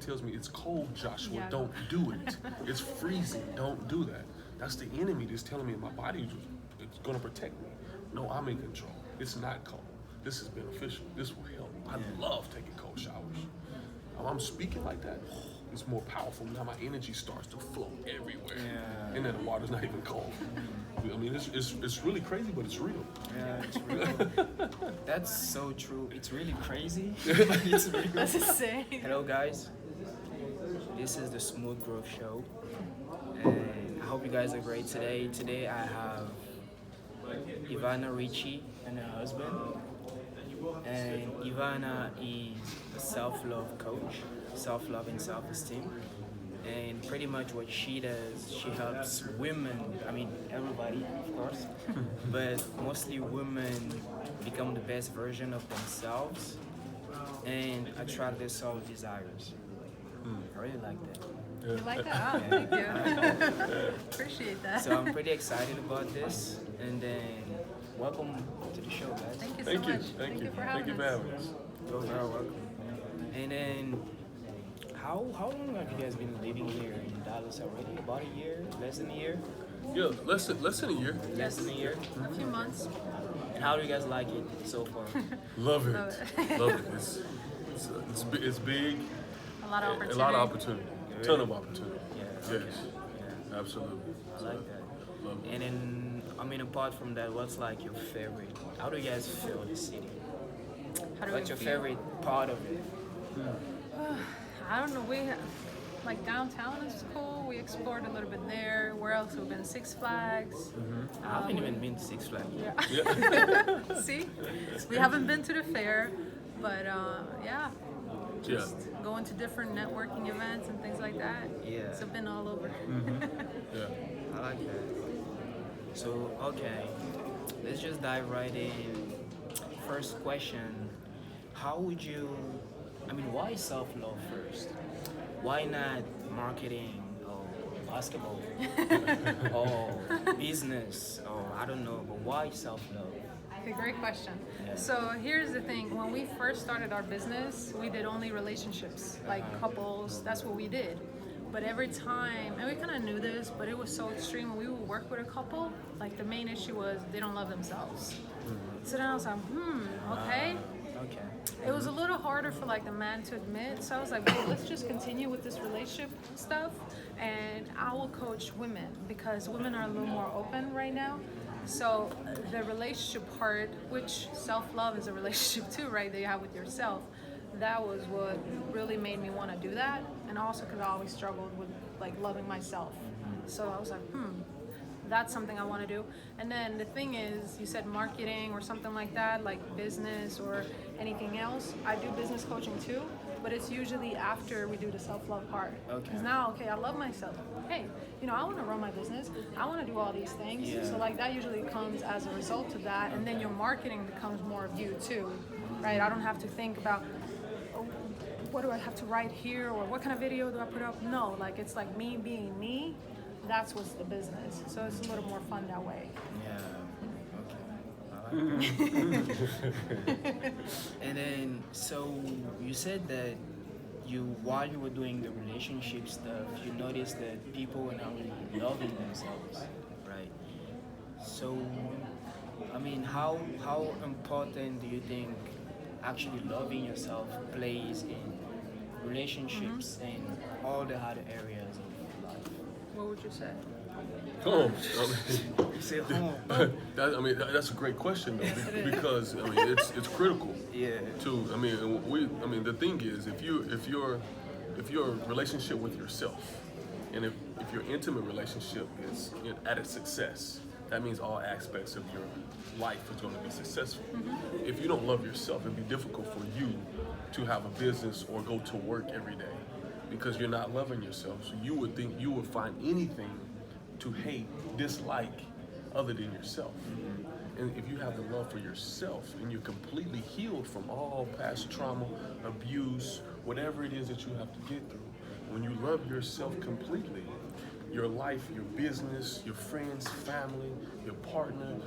tells me it's cold, Joshua, Yeah. don't do it. It's freezing, don't do that. That's the enemy that's telling me my body it's gonna protect me. No, I'm in control. It's not cold. This is beneficial. This will help. I love taking cold showers. I'm speaking like that. It's more powerful. Now my energy starts to flow everywhere. Yeah. And then the water's not even cold. I mean, it's really crazy, but it's real. Yeah, it's real. That's so true. It's really crazy. It's really That's insane. Hello, guys. This is the Smooth Growth Show, and I hope you guys are great today. Today I have Ivana Richey and her husband, and Ivana is a self-love coach, self-love and self-esteem. And pretty much what she does, she helps women, I mean everybody of course, but mostly women become the best version of themselves and attract their soul desires. I really like that. You like that? Oh, thank you. Appreciate that. So I'm pretty excited about this, and then welcome to the show, guys. Thank you so Thank you. much. Thank you. for Thank having you for us. having us. You're very welcome. And then, how long have you guys been living here in Dallas already? About a year? Less than a year? Yeah, less than a year. Less than a year? A few months. And how do you guys like it so far? Love it. Love it. Love it. It's big. A lot of opportunity. A lot of opportunity. Ton of opportunity. Yeah. Yes. Okay. Yeah. Absolutely. I like that. Love it. And then, I mean, apart from that, what's like your favorite? How do you guys feel the city? How do What's we your feel? favorite part of it? I don't know. Like downtown is cool. We explored a little bit there. Where else? We've been Six Flags. I haven't even been to Six Flags. Yeah. See, we haven't been to the fair, but yeah, Yeah. just going to different networking events and things like that. Yeah. So I've been all over. Yeah. I like that. So, okay, let's just dive right in. First question, how would you, I mean, why self-love first? Why not marketing or basketball or business or I don't know, but why self-love? Okay, great question. Yeah. So here's the thing. When we first started our business, we did only relationships, like couples. That's what we did. But every time, and we kind of knew this, but it was so extreme. When we would work with a couple, like the main issue was they don't love themselves. So then I was like, okay. Okay. It was a little harder for like the man to admit. So I was like, well, let's just continue with this relationship stuff, and I will coach women because women are a little more open right now. So the relationship part, which self-love is a relationship too, right? That you have with yourself. That was what really made me want to do that, and also because I always struggled with like loving myself. So I was like, that's something I want to do. And then the thing is, you said marketing or something like that, like business or anything else. I do business coaching too, but it's usually after we do the self-love part. Okay. Because now, okay, I love myself. Hey, I want to run my business. I want to do all these things. Yeah. So like that usually comes as a result of that. And then your marketing becomes more of you too, right? I don't have to think about, oh, what do I have to write here or what kind of video do I put up? No, like it's like me being me. That's what's the business. So it's a little more fun that way. Yeah. Okay. I like that. And then, so you said that while you were doing the relationship stuff, you noticed that people were not really loving themselves, right? So, I mean, how important do you think actually loving yourself plays in relationships and all the other areas of life? What would you say? Oh, You say home. that's a great question though, because it's critical. Yeah. Too. The thing is, if your relationship with yourself, and if your intimate relationship is at its success, that means all aspects of your life is going to be successful. If you don't love yourself, it'd be difficult for you to have a business or go to work every day because you're not loving yourself. So you would think you would find anything to hate, dislike, other than yourself. And if you have the love for yourself and you're completely healed from all past trauma, abuse, whatever it is that you have to get through, when you love yourself completely, your life, your business, your friends, family, your partner,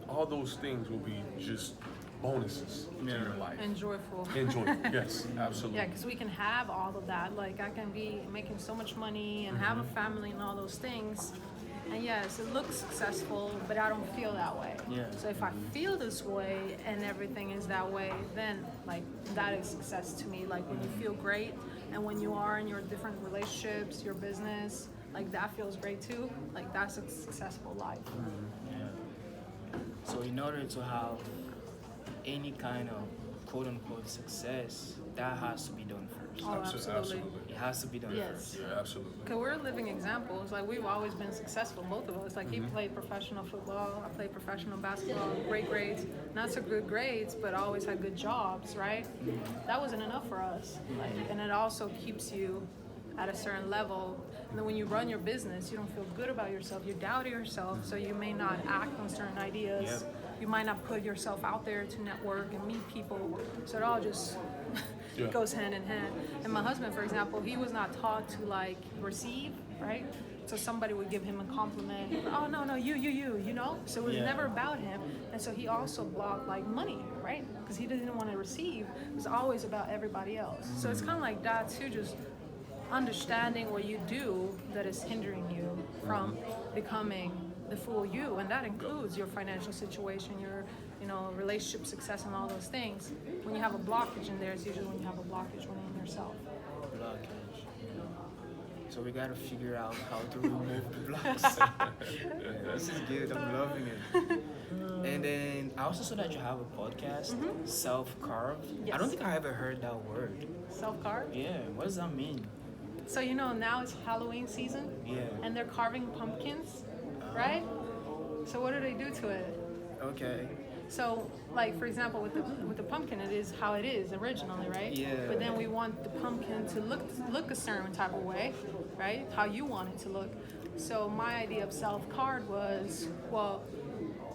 all those things will be just bonuses to your life. And joyful. Enjoy. Yes, absolutely. Yeah, because we can have all of that. Like, I can be making so much money and have a family and all those things. And yes, it looks successful, but I don't feel that way. Yeah. So if I feel this way and everything is that way, then like that is success to me. Like when you feel great and when you are in your different relationships, your business, like that feels great too. Like that's a successful life. Yeah. So in order to have any kind of quote unquote success, that has to be done first. Oh, absolutely. It has to be done Yes. first. Yeah, absolutely. Because we're living examples. Like we've always been successful, both of us. Like he played professional football, I played professional basketball, great grades. Not so good grades, but always had good jobs, right? That wasn't enough for us. Like, and it also keeps you at a certain level. And then when you run your business, you don't feel good about yourself. You doubt yourself, so you may not act on certain ideas. Yep. You might not put yourself out there to network and meet people. So it all just Yeah. goes hand in hand. And my husband, for example, he was not taught to like receive, right? So somebody would give him a compliment. Oh no, you know? So it was Yeah. never about him. And so he also blocked like money, right? Because he didn't want to receive. It was always about everybody else. So it's kind of like that too, just understanding what you do that is hindering you from becoming the full you, and that includes your financial situation, your relationship success, and all those things. When you have a blockage in there, it's usually when you have a blockage within yourself. Blockage. So we gotta figure out how to remove the blocks. This is good. I'm loving it. And then I also saw that you have a podcast, self-carved. Yes. I don't think I ever heard that word. Self-carve. Yeah. What does that mean? So now it's Halloween season, Yeah. and they're carving pumpkins, right? So what do they do to it? Okay. So, like for example, with the pumpkin, it is how it is originally, right? Yeah. But then we want the pumpkin to look a certain type of way, right? How you want it to look. So my idea of self-carved was, well,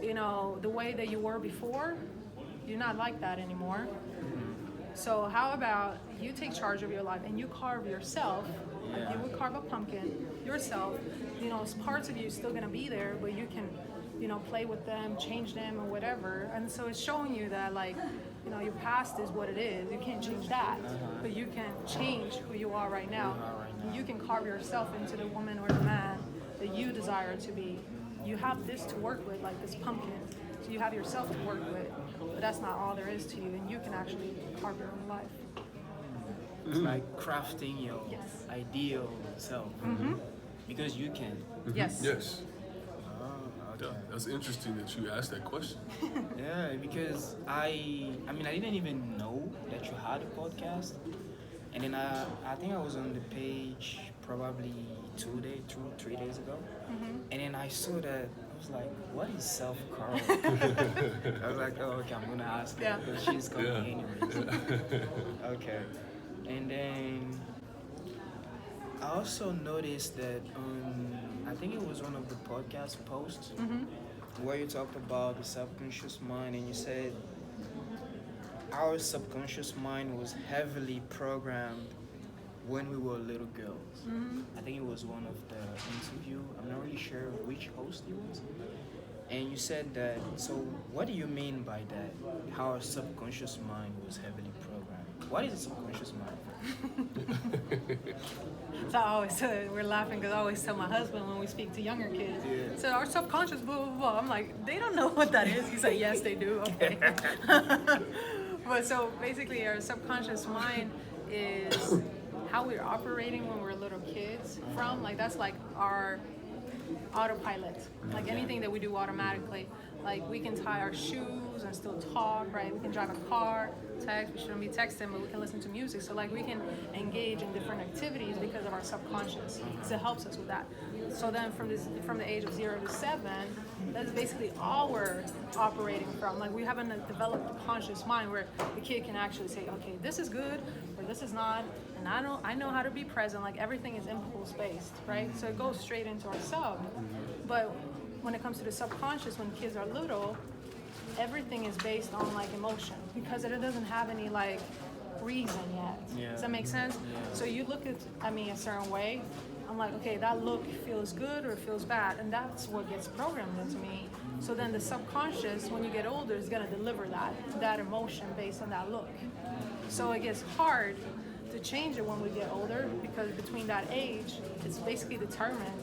the way that you were before, you're not like that anymore. So how about you take charge of your life and you carve yourself? Like you would carve a pumpkin yourself. Parts of you still gonna be there, but you can, play with them, change them, or whatever. And so it's showing you that, like, your past is what it is. You can't change that, but you can change who you are right now. And you can carve yourself into the woman or the man that you desire to be. You have this to work with, like this pumpkin. So you have yourself to work with, but that's not all there is to you, and you can actually carve your own life. It's like crafting your Yes. ideal self. Because you can. Yes. Yes. Oh, Yeah, okay. that's interesting that you asked that question. Yeah, because I didn't even know that you had a podcast. And then I think I was on the page probably 3 days ago. And then I saw that, I was like, what is self-carved? I was like, oh, okay, I'm gonna ask her, Yeah. but she's coming anyways. Okay. And then I also noticed that I think it was one of the podcast posts where you talked about the subconscious mind, and you said our subconscious mind was heavily programmed when we were little girls. I think it was one of the interview. I'm not really sure which host it was. And you said that. So what do you mean by that? How our subconscious mind was heavily programmed. What is a subconscious mind? So I always we're laughing because I always tell my husband when we speak to younger kids. Yeah. So our subconscious, blah blah blah. I'm like, they don't know what that is. He's like, yes, they do. Okay. But so basically, our subconscious mind is how we're operating when we're little kids. That's like our autopilot. Like anything that we do automatically. Like we can tie our shoes and still talk, right? We can drive a car, text. We shouldn't be texting, but we can listen to music. So like we can engage in different activities because of our subconscious. Because it helps us with that. So then from the age of 0 to 7, that's basically all we're operating from. Like we haven't developed a conscious mind where the kid can actually say, okay, this is good or this is not, and I know how to be present. Like everything is impulse based, right? So it goes straight into our sub. But when it comes to the subconscious, when kids are little, everything is based on like emotion because it doesn't have any like reason yet. Yeah. Does that make sense? Yeah. So you look at me a certain way, I'm like, okay, that look feels good or it feels bad, and that's what gets programmed into me. So then the subconscious, when you get older, is gonna deliver that emotion based on that look. So it gets hard to change it when we get older, because between that age, it's basically determined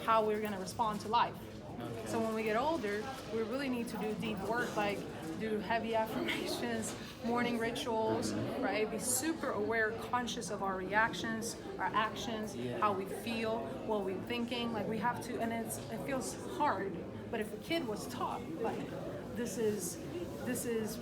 how we're gonna respond to life. Okay. So when we get older, we really need to do deep work, like do heavy affirmations, morning rituals, right? Be super aware, conscious of our reactions, our actions, how we feel, what we're thinking. Like we have to, and it feels hard. But if a kid was taught, like this is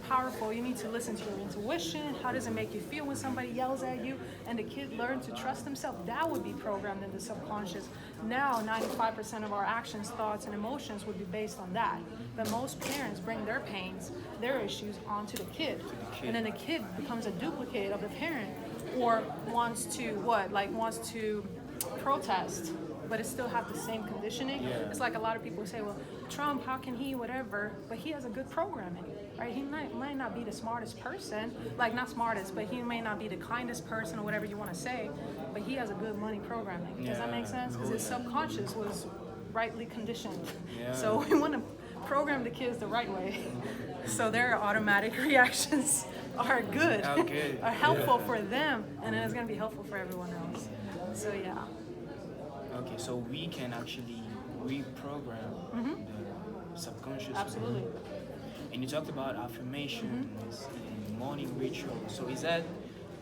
powerful. You need to listen to your intuition. How does it make you feel when somebody yells at you? And the kid learned to trust himself. That would be programmed in the subconscious. Now, 95% of our actions, thoughts, and emotions would be based on that. But most parents bring their pains, their issues onto the kid. And then the kid becomes a duplicate of the parent, or wants to protest, but it still have the same conditioning. Yeah. It's like a lot of people say, well, Trump, how can he, whatever, but he has a good programming, right? He might not be the smartest person, like not smartest, but he may not be the kindest person or whatever you want to say, but he has a good money programming. Does that make sense? Because his subconscious was rightly conditioned. Yeah. So we want to program the kids the right way, so their automatic reactions are good, are helpful for them, and then it's going to be helpful for everyone else. So yeah. Okay, so we can actually reprogram the subconscious. Absolutely. mind. And you talked about affirmations and morning rituals. So is that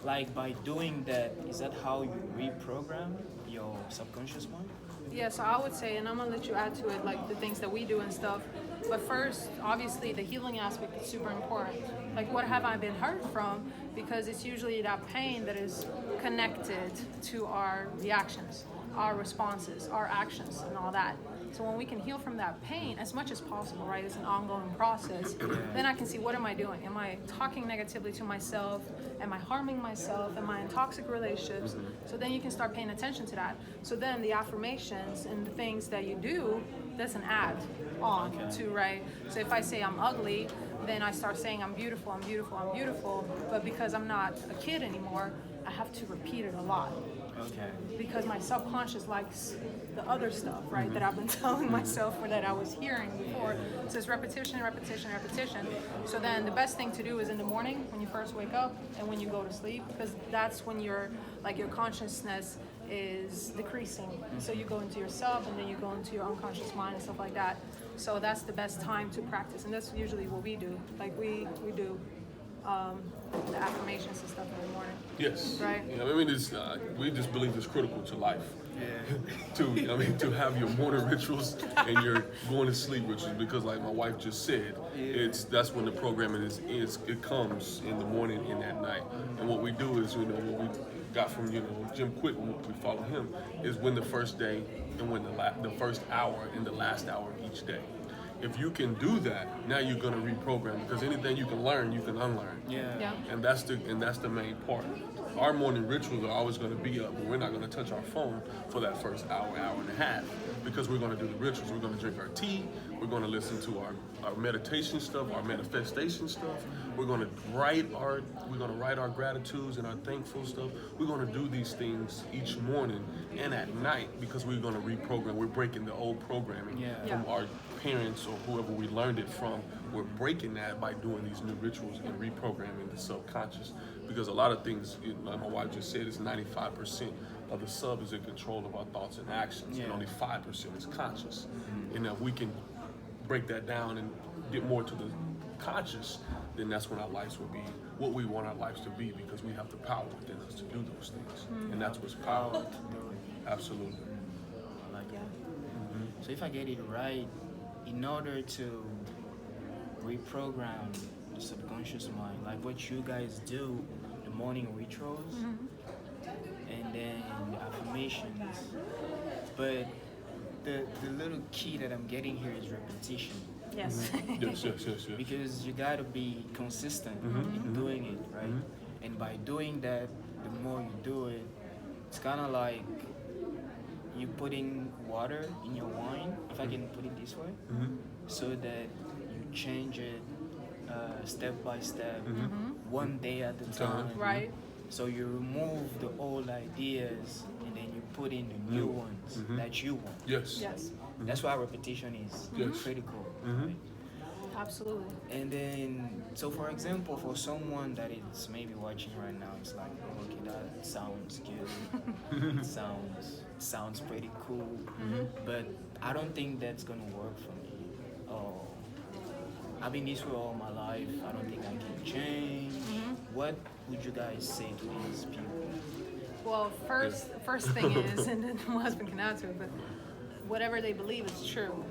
like by doing that, is that how you reprogram your subconscious mind? Yeah, so I would say, and I'm gonna let you add to it, like the things that we do and stuff. But first, obviously, the healing aspect is super important. Like, what have I been hurt from? Because it's usually that pain that is connected to our reactions, our responses, our actions, and all that. So when we can heal from that pain as much as possible, right? It's an ongoing process. Then I can see, what am I doing? Am I talking negatively to myself? Am I harming myself? Am I in toxic relationships? So then you can start paying attention to that. So then the affirmations and the things that you do, that's an add on to, right? So if I say I'm ugly, then I start saying I'm beautiful, I'm beautiful, I'm beautiful. But because I'm not a kid anymore, I have to repeat it a lot. Okay. Because my subconscious likes the other stuff, right, that I've been telling myself or that I was hearing before. So it's repetition, repetition, repetition. So then the best thing to do is in the morning when you first wake up and when you go to sleep, because that's when your consciousness is decreasing. So you go into yourself and then you go into your unconscious mind and stuff like that. So that's the best time to practice, and that's usually what we do. Like we do the affirmations and stuff in the morning. Yes. Right. Yeah, I mean, it's, we just believe it's critical to life. Yeah. to have your morning rituals and your going to sleep rituals, because like my wife just said, that's when the programming is it comes in the morning and at night. And what we do is, what we got from Jim Quick, when we follow him, is when the first day and when the first hour and the last hour of each day. If you can do that, now you're gonna reprogram, because anything you can learn, you can unlearn. Yeah. And that's the main part. Our morning rituals are always going to be up, but we're not going to touch our phone for that first hour and a half, because we're going to do the rituals. We're going to drink our tea. We're going to listen to our meditation stuff, our manifestation stuff. We're going to write our gratitudes and our thankful stuff. We're going to do these things each morning and at night, because we're going to reprogram. We're breaking the old programming from our parents or whoever we learned it from. We're breaking that by doing these new rituals and reprogramming the subconscious, because a lot of things, like my wife just said, is 95% of the sub is in control of our thoughts and actions, and only 5% is conscious. And if we can break that down and get more to the conscious, then that's when our lives will be what we want our lives to be, because we have the power within us to do those things. And that's what's power. Absolutely. I like that. So if I get it right, in order to reprogram the subconscious mind, like what you guys do, the morning rituals, and then the affirmations, but the little key that I'm getting here is repetition. Yes. Yes. Because you gotta be consistent in doing it, right? And by doing that, the more you do it, it's kind of like you putting water in your wine, if I can put it this way, so that you change it step by step, one day at a time. Right. So you remove the old ideas and then you put in the new ones that you want. Yes. Yes. That's why repetition is critical. Right? Absolutely. And then, so for example, for someone that is maybe watching right now, it's like, oh, okay, that sounds good. It sounds pretty cool, but I don't think that's gonna work for me. Oh, I've been this way all my life. I don't think I can change. What would you guys say to these people? Well, first thing is, and then my husband can add to it, but whatever they believe is true,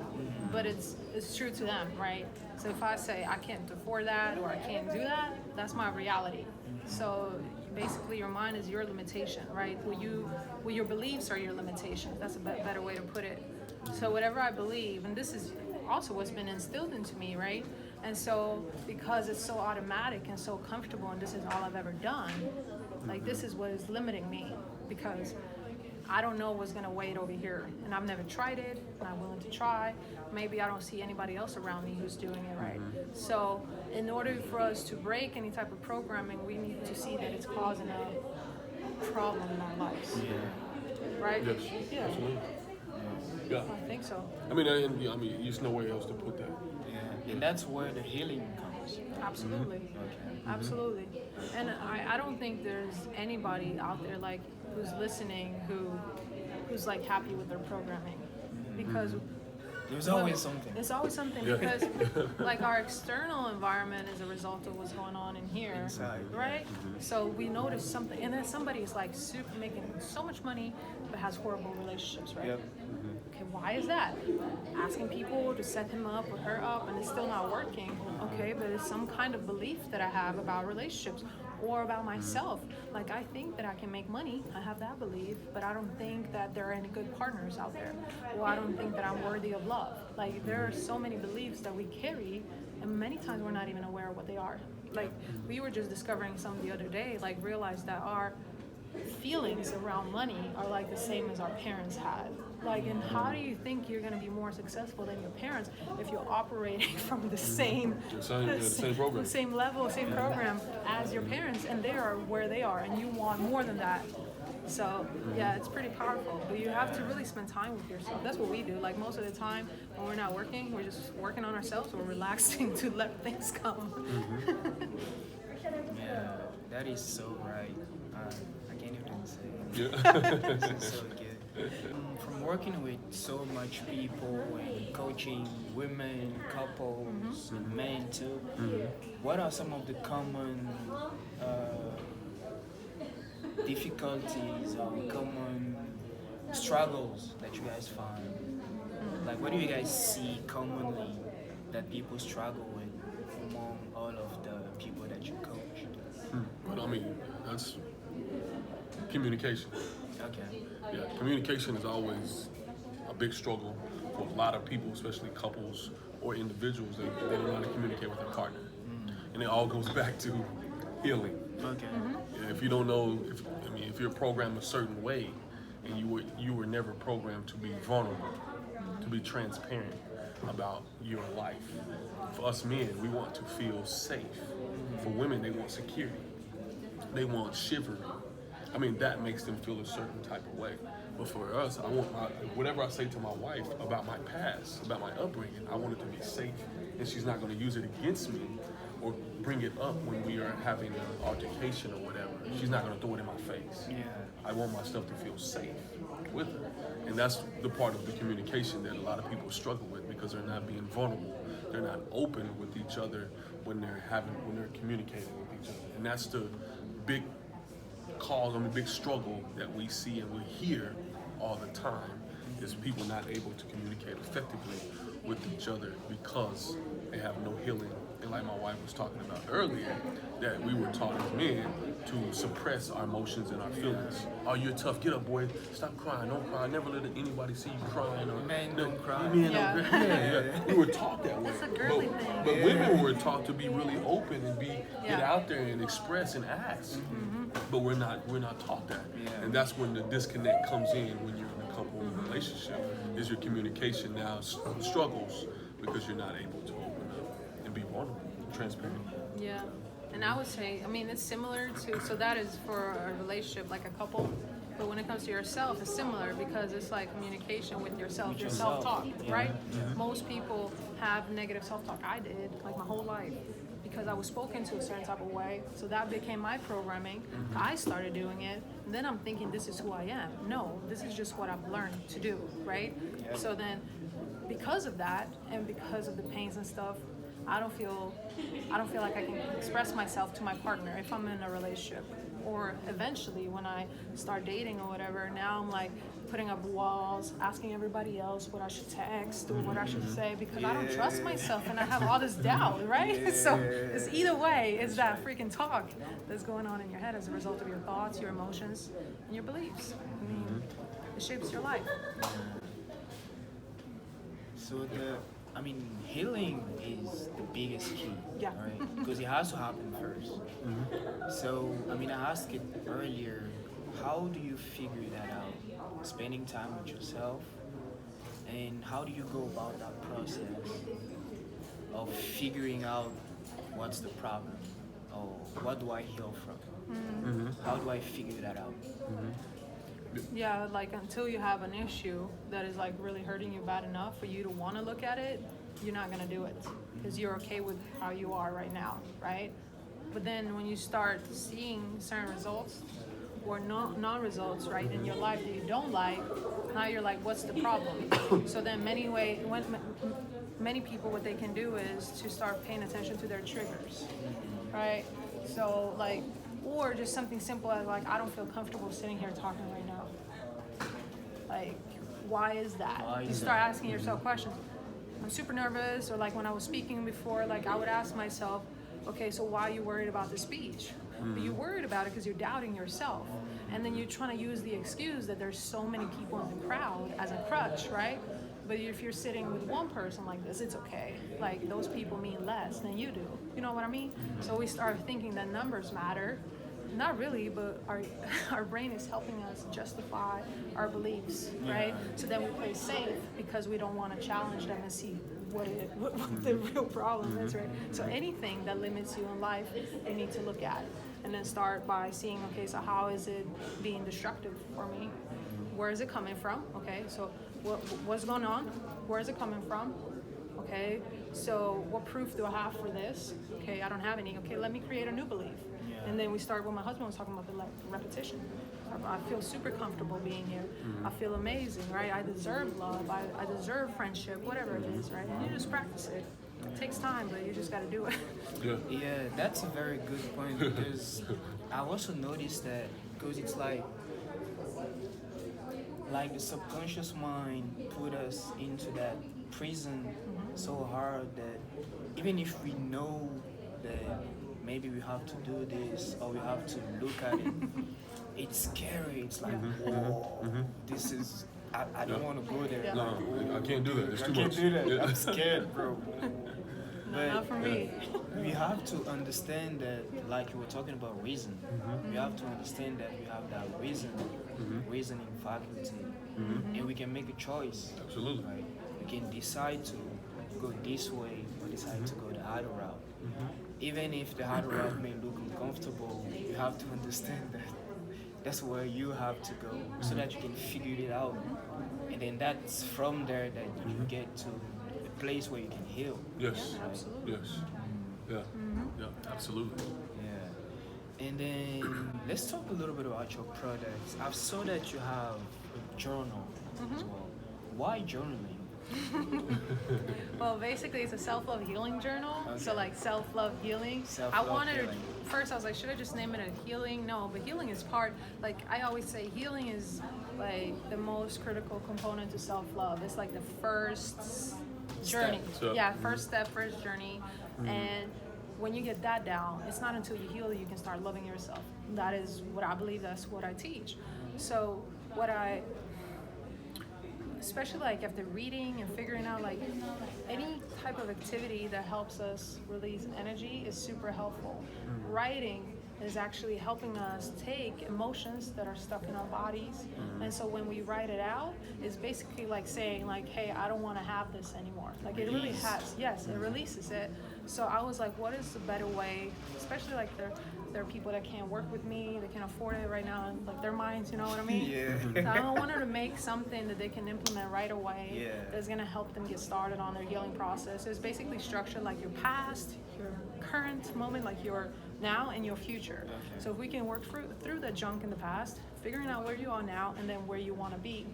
but it's true to them, right? So if I say I can't afford that or I can't do that, that's my reality. So basically, your mind is your limitation, right? Well, your beliefs are your limitations. That's a better way to put it. So whatever I believe, and this is also what's been instilled into me, right? And so because it's so automatic and so comfortable, and this is all I've ever done, like this is what is limiting me, because I don't know what's gonna wait over here, and I've never tried it, and I'm willing to try. Maybe I don't see anybody else around me who's doing it right. So in order for us to break any type of programming, we need to see that it's causing a problem in our lives. Right? Yes. Yeah. Absolutely. Yeah. I think so. I mean, there's nowhere else to put that. Yeah, and that's where the healing comes. Absolutely. Okay. Absolutely. And I don't think there's anybody out there like who's listening who's like happy with their programming, because There's always something. it's always something, Yeah. because like our external environment is a result of what's going on in here, Inside, yeah. right? So we notice something, and then somebody's like super making so much money but has horrible relationships, right? Yep. Okay, why is that? Asking people to set him up or her up, and it's still not working. Okay, but it's some kind of belief that I have about relationships or about myself. Like, I think that I can make money. I have that belief, but I don't think that there are any good partners out there. Or I don't think that I'm worthy of love. Like, there are so many beliefs that we carry, and many times we're not even aware of what they are. Like, we were just discovering some the other day, like, realized that our feelings around money are like the same as our parents had. Like, and how do you think you're going to be more successful than your parents if you're operating from the same Same program. same level, same program as your parents, and they are where they are, and you want more than that? So yeah, it's pretty powerful, but you have to really spend time with yourself. That's what we do. Like, most of the time when we're not working, we're just working on ourselves. We're relaxing to let things come. Yeah, that is so right. I can't even say it. Yeah. This is so good. From working with so much people and coaching women, couples, and men too, what are some of the common difficulties or common struggles that you guys find? Like, what do you guys see commonly that people struggle with among all of the people that you coach? But I mean, that's communication. Okay. Yeah, communication is always a big struggle for a lot of people, especially couples or individuals that they don't know how to communicate with their partner. And it all goes back to healing. Okay. Yeah, if you don't know, if you're programmed a certain way, and you were never programmed to be vulnerable, to be transparent about your life. For us men, we want to feel safe. For women, they want security. They want chivalry. I mean, that makes them feel a certain type of way. But for us, whatever I say to my wife about my past, about my upbringing, I want it to be safe, and she's not going to use it against me or bring it up when we are having an altercation or whatever. She's not going to throw it in my face. Yeah. I want my stuff to feel safe with her. And that's the part of the communication that a lot of people struggle with, because they're not being vulnerable. They're not open with each other when they're communicating with each other. And that's the big big struggle that we see and we hear all the time, is people not able to communicate effectively with each other because they have no healing. And like my wife was talking about earlier, that we were taught as men to suppress our emotions and our feelings. Oh, you're tough. Get up, boy. Stop crying. Don't cry. Never let anybody see you crying. Or, Men don't cry. Men Yeah. don't cry. Yeah. We were taught that way. That's a girly thing. But women were taught to be really open and get Yeah. out there and express and ask. But we're not taught that. Yeah. And that's when the disconnect comes in when you're in a couple relationship, is your communication now struggles because you're not able to open up and be vulnerable, transparent. Yeah. And I would say, I mean, it's similar to, so that is for a relationship, like a couple. But when it comes to yourself, it's similar because it's like communication with yourself, your self-talk, right? Most people have negative self-talk. I did, like my whole life, because I was spoken to a certain type of way. So that became my programming. I started doing it. And then I'm thinking, this is who I am. No, this is just what I've learned to do, right? So then because of that and because of the pains and stuff, I don't feel like I can express myself to my partner if I'm in a relationship. Or eventually when I start dating or whatever, now I'm like putting up walls, asking everybody else what I should text or what I should say because I don't trust myself and I have all this doubt, right? So it's either way, it's that freaking talk that's going on in your head as a result of your thoughts, your emotions, and your beliefs. I mean, it shapes your life. So healing is the biggest key, Yeah. right? Because it has to happen first. So, I asked it earlier, how do you figure that out? Spending time with yourself, and how do you go about that process of figuring out what's the problem, or what do I heal from? How do I figure that out? Yeah, like until you have an issue that is like really hurting you bad enough for you to want to look at it, you're not gonna do it because you're okay with how you are right now, right? But then when you start seeing certain results or non-results, right, in your life that you don't like, now you're like, what's the problem? So then many people, what they can do is to start paying attention to their triggers, right? So like, or just something simple as like, I don't feel comfortable sitting here talking right now. Like, why is that? You start asking yourself questions. I'm super nervous, or like when I was speaking before, like I would ask myself, okay, so why are you worried about the speech? But you're worried about it because you're doubting yourself. And then you're trying to use the excuse that there's so many people in the crowd as a crutch, right? But if you're sitting with one person like this, it's okay. Like those people mean less than you do. You know what I mean? So we start thinking that numbers matter. Not really, but our brain is helping us justify our beliefs, right? So then we play safe because we don't want to challenge them and see what the real problem is, right? So anything that limits you in life, you need to look at. And then start by seeing, okay, so how is it being destructive for me? Where is it coming from? Okay, so what's going on? Where is it coming from? Okay, so what proof do I have for this? Okay, I don't have any. Okay, let me create a new belief. And then we start, what my husband was talking about, the repetition. I feel super comfortable being here. I feel amazing, right? I deserve love. I deserve friendship, whatever it is, right? And you just practice it. It takes time, but you just got to do it. Yeah, that's a very good point because I also noticed that because it's like the subconscious mind put us into that prison so hard that even if we know that maybe we have to do this or we have to look at it, it's scary. It's like, whoa, this is, I don't want to go there. No, I can't do that. It's too much. I can't do that. I'm scared, bro. No, not for me. We have to understand that, like you were talking about reason, we have to understand that we have that reasoning faculty, and we can make a choice. Absolutely. Right? We can decide to go this way or decide to go the other route. Even if the harder route may look uncomfortable, you have to understand that that's where you have to go so that you can figure it out. And then that's from there that you can get to a place where you can heal. Yes. Yeah, absolutely. Yes. Yeah. Yeah. Absolutely. Yeah. And then let's talk a little bit about your products. I've saw that you have a journal as well. Why journaling? Well, basically, it's a self-love healing journal. Okay. So, like, self-love healing. Self-love I wanted healing. first. I was like, should I just name it a healing? No, but healing is part. Like I always say, healing is like the most critical component to self-love. It's like the first journey. Step. Yeah, first step, first journey, and when you get that down, it's not until you heal that you can start loving yourself. That is what I believe. That's what I teach. So especially like after reading and figuring out like any type of activity that helps us release energy is super helpful. Writing is actually helping us take emotions that are stuck in our bodies. And so when we write it out, it's basically like saying like, hey, I don't want to have this anymore. Like it really has, yes, it releases it. So I was like, what is the better way, especially like there are people that can't work with me, they can't afford it right now, and like their minds, you know what I mean? Yeah. So I wanted to make something that they can implement right away. Yeah. That's gonna help them get started on their healing process. It's basically structured like your past, your current moment, like your now and your future. Okay. So if we can work through the junk in the past, figuring out where you are now and then where you want to be,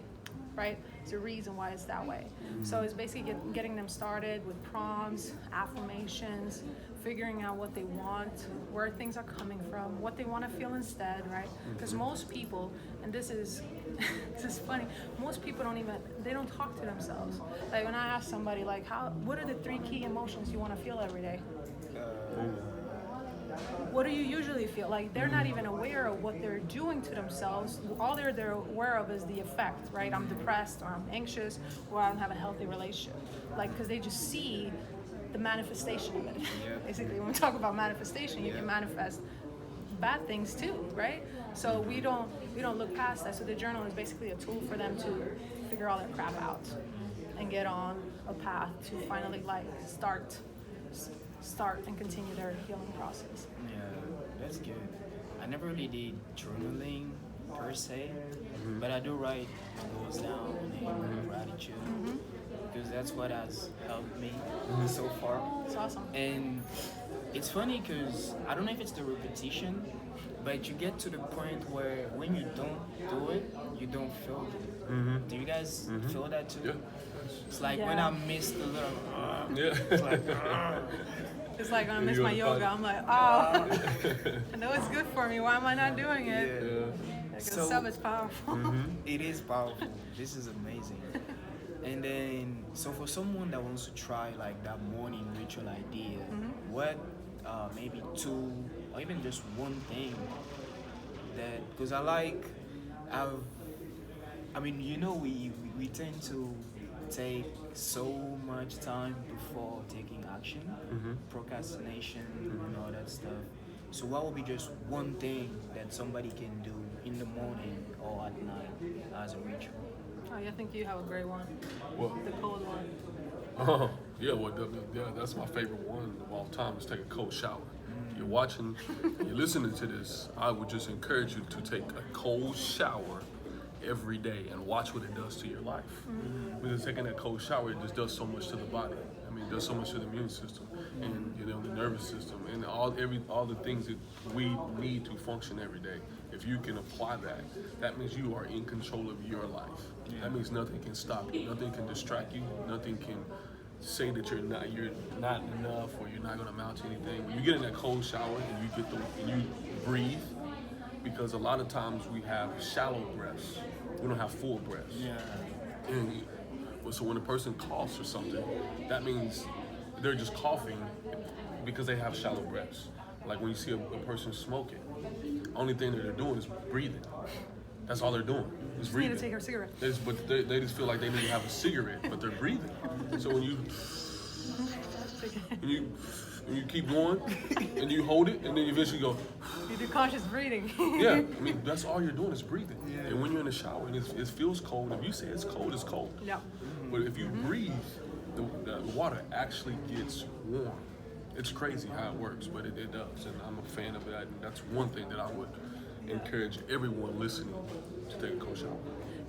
right? It's a reason why it's that way. So it's basically getting them started with prompts, affirmations, figuring out what they want, where things are coming from, what they want to feel instead, right? Because most people, and this is funny, most people they don't talk to themselves. Like when I ask somebody like, what are the 3 key emotions you want to feel every day? What do you usually feel? Like they're not even aware of what they're doing to themselves. All they're aware of is the effect, right? I'm depressed, or I'm anxious, or I don't have a healthy relationship. Like, because they just see the manifestation of it. Yeah. Basically, when we talk about manifestation, you can manifest bad things too, right? So we don't look past that. So the journal is basically a tool for them to figure all their crap out and get on a path to finally like start and continue their healing process. Yeah, that's good. I never really did journaling per se, but I do write goals down and gratitude because that's what has helped me so far. It's awesome. And it's funny because I don't know if it's the repetition, but you get to the point where when you don't do it, you don't feel it. Do you guys feel that too? Yeah. It's like when I missed a little, Yeah. it's like, It's like when I miss You my gotta yoga, find- I'm like, I know it's good for me. Why am I not doing it? yeah. Because So- sub is powerful. It is powerful. This is amazing. And then, so for someone that wants to try like that morning ritual idea, what maybe 2 or even just one thing that, because I mean, you know, we tend to take so much time before taking action, procrastination and all that stuff. So what would be just one thing that somebody can do in the morning or at night as a ritual? Oh, I think you have a great one. Well, The cold one. oh, yeah, well, that's my favorite one of all time is take a cold shower. You're watching, you're listening to this, I would just encourage you to take a cold shower every day and watch what it does to your life. Because taking that cold shower, it just does so much to the body. I mean, it does so much to the immune system and the nervous system and all the things that we need to function every day. If you can apply that, that means you are in control of your life. That means nothing can stop you, nothing can distract you, nothing can say that you're not enough or you're not going to amount to anything. When you get in that cold shower and you breathe, because a lot of times we have shallow breaths, we don't have full breaths. Yeah. And so when a person coughs or something, that means they're just coughing because they have shallow breaths. Like when you see a person smoking, only thing that they're doing is breathing. That's all they're doing, is You breathing. need to take a cigarette. They just feel like they need to have a cigarette, but they're breathing. So when you keep going, and you hold it, and then you eventually go, You do conscious breathing. yeah, I mean, that's all you're doing is breathing. And when you're in the shower and it feels cold, if you say it's cold, it's cold. Yeah. But if you breathe, the water actually gets warm. It's crazy how it works, but it does. And I'm a fan of that. And that's one thing that I would encourage everyone listening to take a cold shower.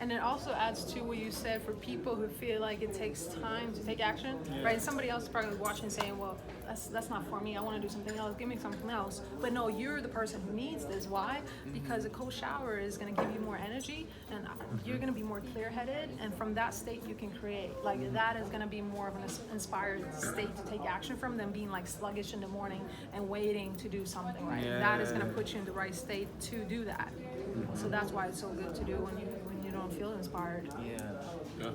And it also adds to what you said for people who feel like it takes time to take action, right? And somebody else is probably watching saying, well, that's not for me. I want to do something else. Give me something else. But no, you're the person who needs this. Why? Because a cold shower is going to give you more energy and you're going to be more clear-headed. And from that state, you can create. Like that is going to be more of an inspired state to take action from than being like sluggish in the morning and waiting to do something, right? Yeah. That is going to put you in the right state to do that. So that's why it's so good to do when you don't feel inspired. Yeah. Yeah.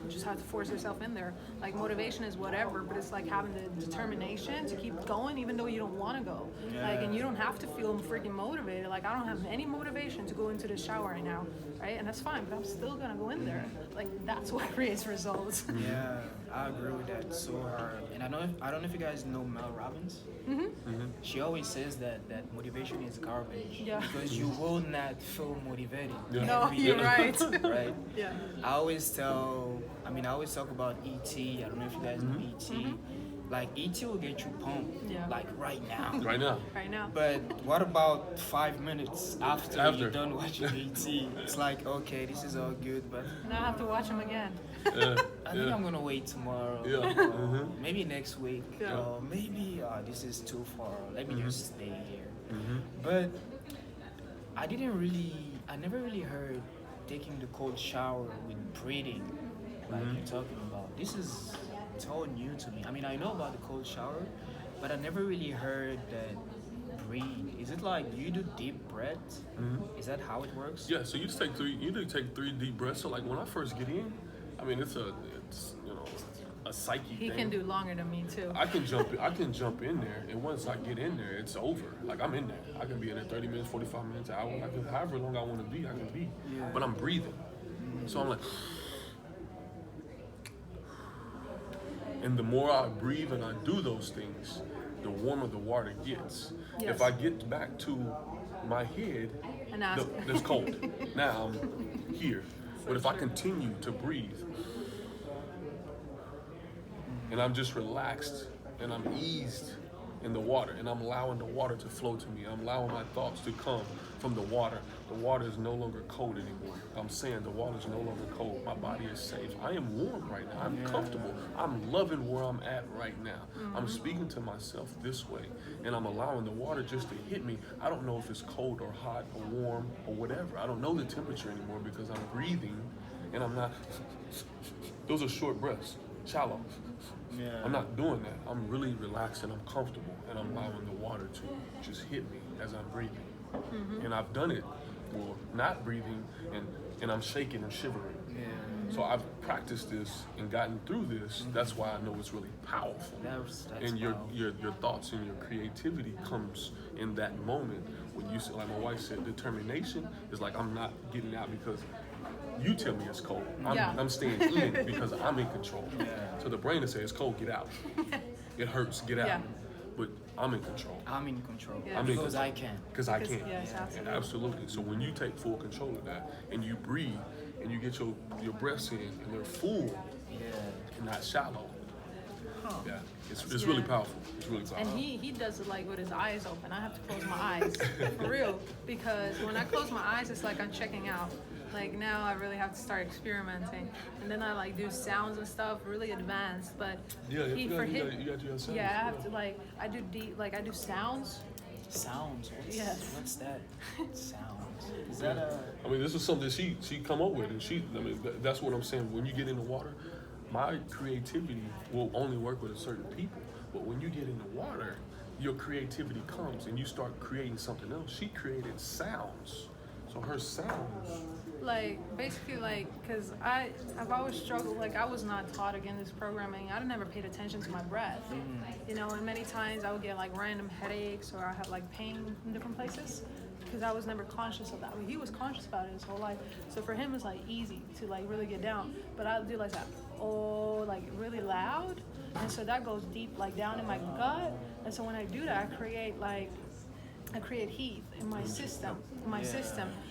You just have to force yourself in there. Like motivation is whatever, but it's like having the determination to keep going even though you don't want to go. Like, and you don't have to feel freaking motivated. Like, I don't have any motivation to go into the shower right now, right? And that's fine, but I'm still gonna go in there. Like, that's what creates results. Yeah, I agree with that so hard. And I don't know if you guys know Mel Robbins. She always says that motivation is garbage. Yeah. Because you will not feel motivated. Yeah. No, every you're day, right. right? Yeah. I always talk about E.T. I don't know if you guys know E.T. Like, E.T. will get you pumped, Yeah. like, right now. Right now. Right now. But what about 5 minutes after you're done watching E.T.? It's like, okay, this is all good, but Now I have to watch them again. Yeah. I think I'm gonna wait tomorrow. Yeah. Or maybe next week. Yeah. Or maybe this is too far. Let me just stay here. But I never really heard taking the cold shower with breathing, like you're talking about. This is all new to me. I mean, I know about the cold shower, but I never really heard that breathe. Is it like you do deep breaths? Is that how it works? Yeah, so you take 3 deep breaths. So like when I first get in, I mean it's you know a psyche He thing. can do longer than me too. I can jump in there, and once I get in there, it's over. Like I'm in there. I can be in there 30 minutes, 45 minutes, an hour. I can however long I want to be, I can be. Yeah. But I'm breathing. So I'm like, and the more I breathe and I do those things, the warmer the water gets. Yes. If I get back to my head, And ask. it's cold. Now I'm here. But if I continue to breathe and I'm just relaxed and I'm eased in the water and I'm allowing the water to flow to me, I'm allowing my thoughts to come from the water is no longer cold anymore. I'm saying the water is no longer cold. My body is safe. I am warm right now. I'm comfortable. I'm loving where I'm at right now. I'm speaking to myself this way and I'm allowing the water just to hit me. I don't know if it's cold or hot or warm or whatever. I don't know the temperature anymore because I'm breathing and I'm not, those are short breaths, shallow. Yeah. I'm not doing that. I'm really relaxed and I'm comfortable and I'm allowing the water to just hit me as I'm breathing. And I've done it for not breathing and I'm shaking and shivering. Yeah. So I've practiced this and gotten through this. That's why I know it's really powerful. That's And your powerful. thoughts and your creativity comes in that moment when you say, like my wife said, determination is like I'm not getting out because you tell me it's cold. I'm staying in because I'm in control. Yeah. So the brain will say it's cold, get out. It hurts, get out. Yeah. But I'm in control. I'm in control. Yeah. I'm in Because control. I can. Because I Because- can. yes, absolutely. Absolutely. So when you take full control of that and you breathe and you get your breaths in and they're full Yeah. and not shallow. Huh. Yeah. It's really Yeah. powerful. It's really powerful. And he does it like with his eyes open. I have to close my eyes for real because when I close my eyes, it's like I'm checking out. Like now I really have to start experimenting, and then I like do sounds and stuff, really advanced. But Yeah, he, you for got him, your sounds. yeah, I have to like I do deep, like I do sounds. Sounds. Yes. What's that? Sounds. Is that a? I mean, this is something she come up with, and that's what I'm saying. When you get in the water, my creativity will only work with a certain people. But when you get in the water, your creativity comes, and you start creating something else. She created sounds, so her sounds. Like basically like because I've always struggled, like I was not taught again this programming. I never paid attention to my breath, you know, and many times I would get like random headaches or I have like pain in different places because I was never conscious of that. He was conscious about it his whole life, so for him it's like easy to like really get down, but I do like that like really loud, and so that goes deep like down in my gut, and so when I do that I create heat in my system,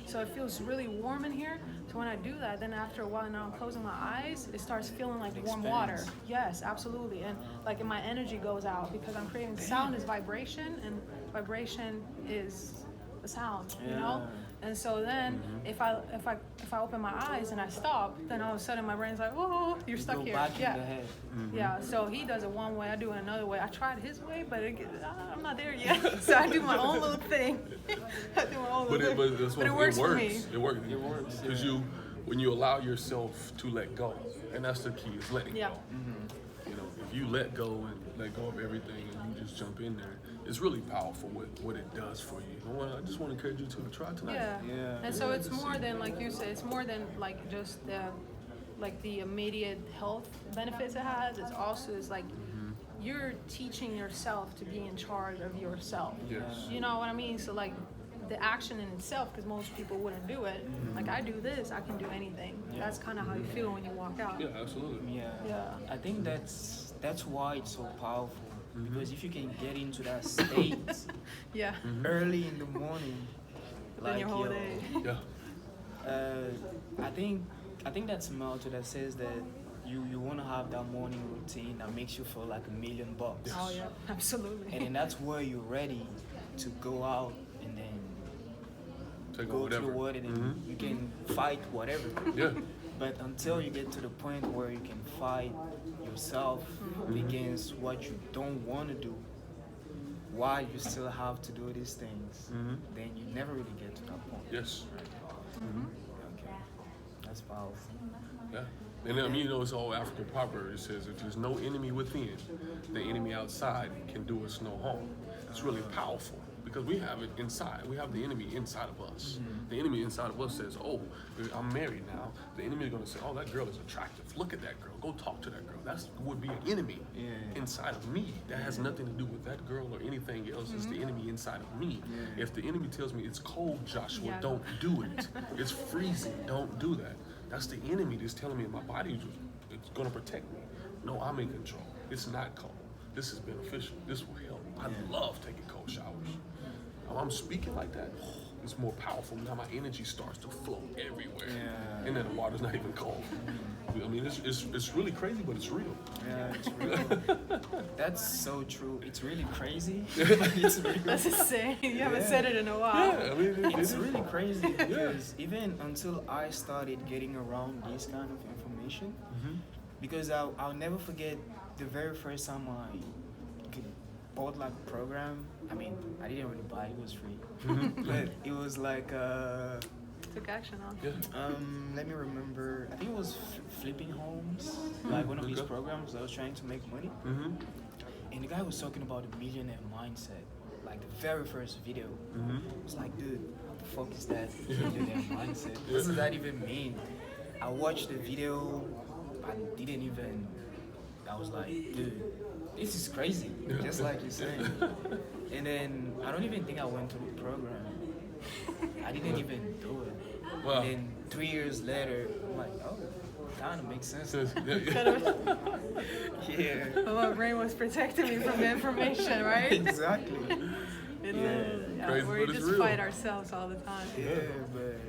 so it feels really warm in here. So when I do that, then after a while, now I'm closing my eyes, it starts feeling like warm water. Yes, absolutely. And like and my energy goes out because I'm creating sound is vibration, and vibration is the sound, you know? And so then if I open my eyes and I stop, then all of a sudden my brain's like, oh, you're stuck Go here. back Yeah. in the head. Yeah, so he does it one way, I do it another way. I tried his way, but I'm not there yet. So I do my own little thing. I do my own little thing. But it works for me. It works. Because when you allow yourself to let go, and that's the key, is letting Yeah. go. You know, if you let go and let go of everything and you just jump in there, it's really powerful what it does for you. I just want to encourage you to try tonight. Yeah. Yeah. And so it's more than, like you said, it's more than like just like the immediate health benefits it has, it's also is like you're teaching yourself to be in charge of yourself. Yes. You know what I mean? So like the action in itself, because most people wouldn't do it. Like I do this, I can do anything. That's kind of how you feel when you walk out. Yeah, absolutely. Yeah. Yeah. I think that's why it's so powerful. Because if you can get into that state Yeah. early in the morning, Then your whole yo, day. Yeah. I think that's a motto that says that you want to have that morning routine that makes you feel like $1,000,000. Oh yeah, absolutely. And then that's where you're ready to go out and then Take go to whatever. the world and then you can fight whatever. Yeah. But until you get to the point where you can fight yourself against what you don't want to do, while you still have to do these things, then you never really get to that point. Yes. Okay, that's powerful. Yeah. And I mean, you know, it's all African proverb. It says, if there's no enemy within, the enemy outside can do us no harm. It's really powerful because we have it inside. We have the enemy inside of us. The enemy inside of us says, oh, I'm married now. The enemy is going to say, oh, that girl is attractive. Look at that girl. Go talk to that girl. That would be an enemy inside of me. That has nothing to do with that girl or anything else. It's the enemy inside of me. If the enemy tells me it's cold, Joshua, don't do it. It's freezing. Don't do that. That's the enemy that's telling me my body is going to protect me. No, I'm in control. It's not cold. This is beneficial. This will help. I love taking cold showers. When I'm speaking like that, it's more powerful. Now my energy starts to flow everywhere. And then the water's not even cold. I mean, it's really crazy, but it's real. Yeah, it's real. That's so true. It's really crazy. But it's real. That's insane. You haven't said it in a while. Yeah, I mean, It's really crazy because even until I started getting around this kind of information, because I'll never forget the very first time I bought like a program. I mean, I didn't really buy it, it was free. But it was like, Took action on. Yeah. let me remember, I think it was Flipping Homes, like one of these programs that was trying to make money. And the guy was talking about the millionaire mindset, like the very first video. It was like, dude, what the fuck is that millionaire mindset? What does that even mean? I watched the video, I was like, dude, this is crazy, just like you're saying. And then I don't even think I went through the program. I didn't even do it. Wow. And then 3 years later, I'm like, oh, kind of makes sense. Yeah. But my brain was protecting me from the information, right? Exactly. It Yeah. is. Crazy, We but it's just real. fight ourselves all the time. Yeah, but